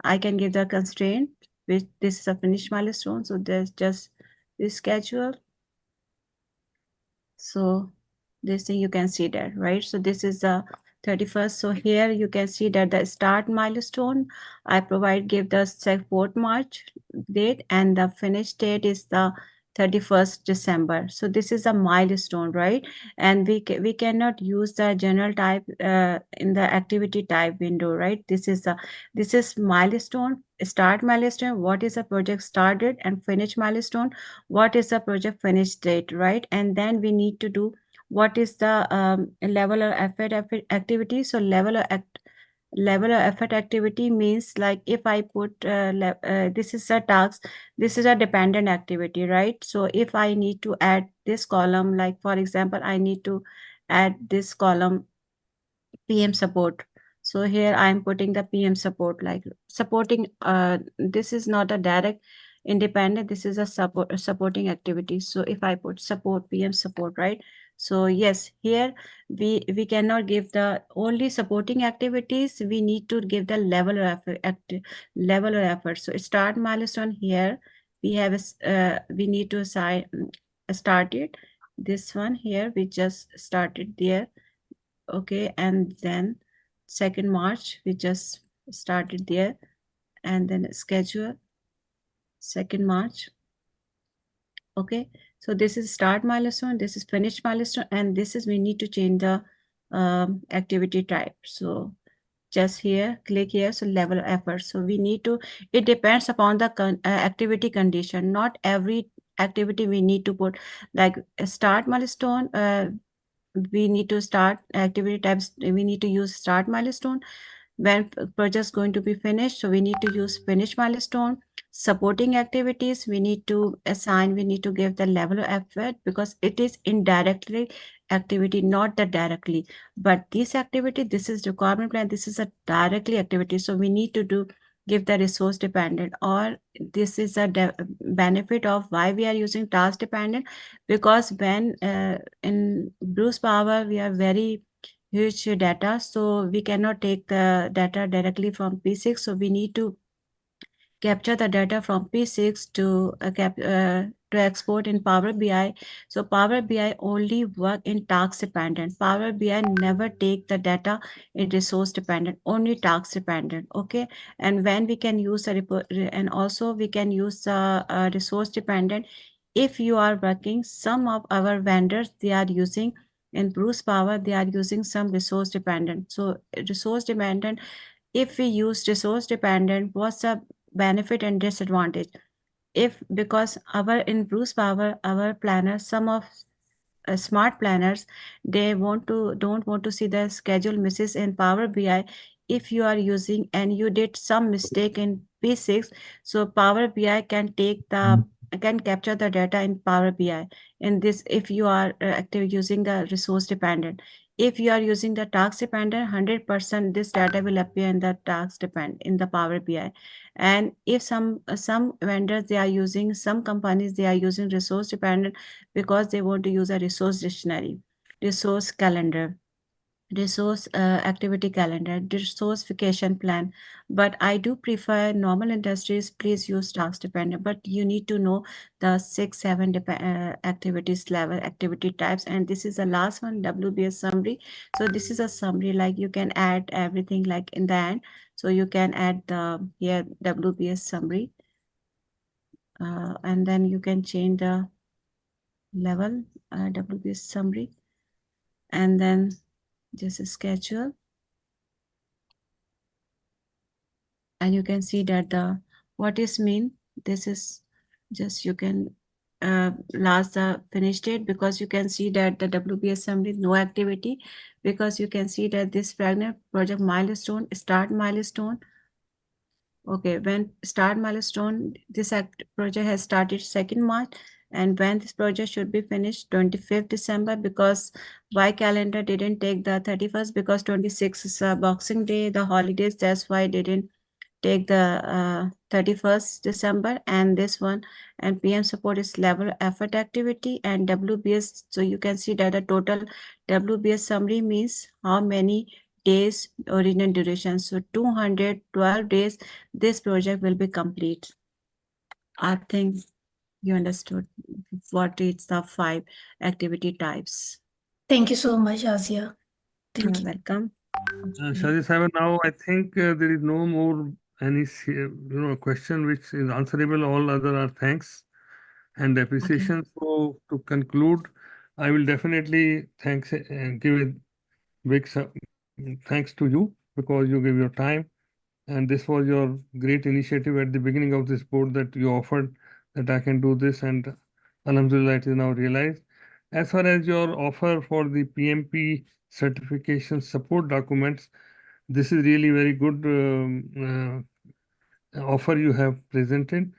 I can give the constraint, which this is a finish milestone. So there's just this schedule. So this thing you can see that, right? So this is the 31st. So here you can see that the start milestone I give the 4th March date, and the finish date is the 31st December. So this is a milestone, right? And we cannot use the general type in the activity type window, right? This is milestone, start milestone, what is the project start date, and finish milestone, what is the project finish date, right? And then we need to do what is the level of effort activity. So level of effort activity means, like, if I put this is a task, this is a dependent activity, right? So if I need to add this column, like for example, I need to add this column PM support. So here I am putting the PM support, like supporting. This is not a direct independent. This is a supporting activity. So if I put support PM support, right? So yes, here we cannot give the only supporting activities. We need to give the level of effort. So start milestone here. We have we need to assign start it. This one here we just started there. Okay, and then 2nd March we just started there, and then schedule 2nd March. Okay, so this is start milestone, this is finish milestone, and this is we need to change the activity type. So just here, click here, so level of effort. So we need to, it depends upon the activity condition. Not every activity we need to put, like a start milestone, we need to start activity types, we need to use start milestone. When project is going to be finished, so we need to use finish milestone. Supporting activities, we need to assign, we need to give the level of effort, because it is indirectly activity, not the directly. But this activity, this is requirement plan, this is a directly activity, so we need to do give the resource dependent. Or this is a benefit of why we are using task dependent, because when in Bruce Power we are very huge data, so we cannot take the data directly from P6, so we need to capture the data from P6 to export in Power BI. So Power BI only work in task dependent. Power BI never take the data in resource dependent, only task dependent. Okay, and when we can use a report, and also we can use resource dependent if you are working. Some of our vendors, they are using in Bruce Power, they are using some resource dependent. So resource dependent, if we use resource dependent, what's the benefit and disadvantage? If, because our in Bruce Power, our planners, some of smart planners, they don't want to see the schedule misses in Power BI. If you are using and you did some mistake in P6, so Power BI can take the can capture the data in Power BI. In this, if you are active using the resource dependent. If you are using the task dependent, 100% this data will appear in the task dependent in the Power BI. And if some vendors, they are using, some companies, they are using resource dependent because they want to use a resource dictionary, resource calendar, resource activity calendar, resource vacation plan. But I do prefer normal industries, please use task dependent, but you need to know the 6-7 activities level, activity types. And this is the last one, WBS summary. So this is a summary, like you can add everything like in the end. So you can add the here WBS summary, and then you can change the level WBS summary, and then just schedule, and you can see that the what is mean. This is just, you can last the finish date, because you can see that the WBS summary no activity, because you can see that this fragment project milestone, start milestone. Okay, when start milestone, this project has started 2nd March, and when this project should be finished 25th December, because why calendar didn't take the 31st, because 26th is a Boxing Day, the holidays, that's why they didn't take the 31st December. And this one, and PM support is level effort activity, and WBS, so you can see that the total WBS summary means how many days original duration. So 212 days this project will be complete. I think you understood what is the 5 activity types. Thank you so much, Shazia. Thank you. Welcome. Shazia Saib, now I think there is no more any question which is answerable. All other are thanks. and appreciation. So to conclude, I will definitely give a big thanks to you because you gave your time, and this was your great initiative at the beginning of this board that you offered that I can do this, and Alhamdulillah it is now realized. As far as your offer for the PMP certification support documents, this is really very good offer you have presented.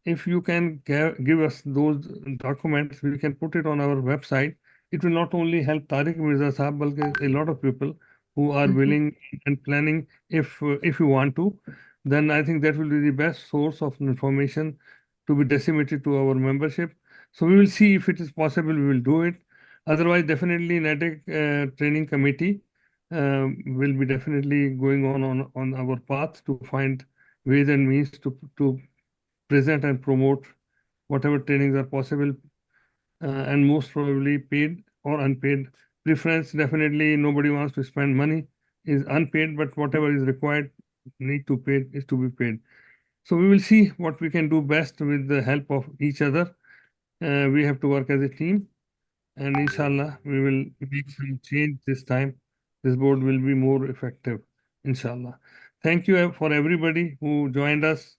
If you can give us those documents, we can put it on our website. It will not only help Tariq Mirza Sahab, but a lot of people who are willing and planning. If you want to, then I think that will be the best source of information to be disseminated to our membership. So we will see if it is possible. We will do it. Otherwise, definitely NEDAC training committee will be definitely going on our path to find ways and means to present and promote whatever trainings are possible, and most probably paid or unpaid. Preference, definitely nobody wants to spend money, is unpaid, but whatever is required, need to pay is to be paid. So we will see what we can do best with the help of each other. We have to work as a team, and inshallah, we will make some change this time. This board will be more effective, inshallah. Thank you for everybody who joined us,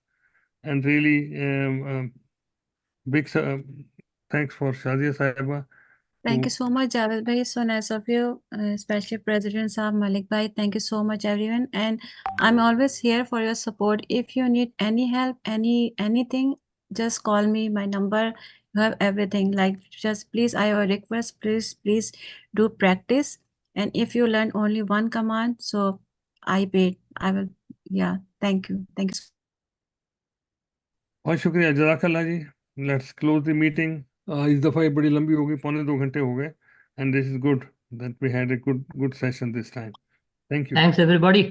and really big thanks for Shazia Saiba. Thank you so much, Javed bhai. So nice of you, especially President Saab, Malik bhai. Thank you so much, everyone. And I'm always here for your support. If you need any help, anything, just call me. My number, you have everything. Like, just please, I have a request. Please do practice. And if you learn only one command, so I paid. I will. Yeah. Thank you. Thank you. बहुत शुक्रिया, जज़ाकल्लाह जी. Let's close the meeting. इस दफ़ा ये बड़ी लंबी हो गई, 1.25 घंटे हो गए, and this is good that we had a good session this time. Thank you. Thanks, everybody.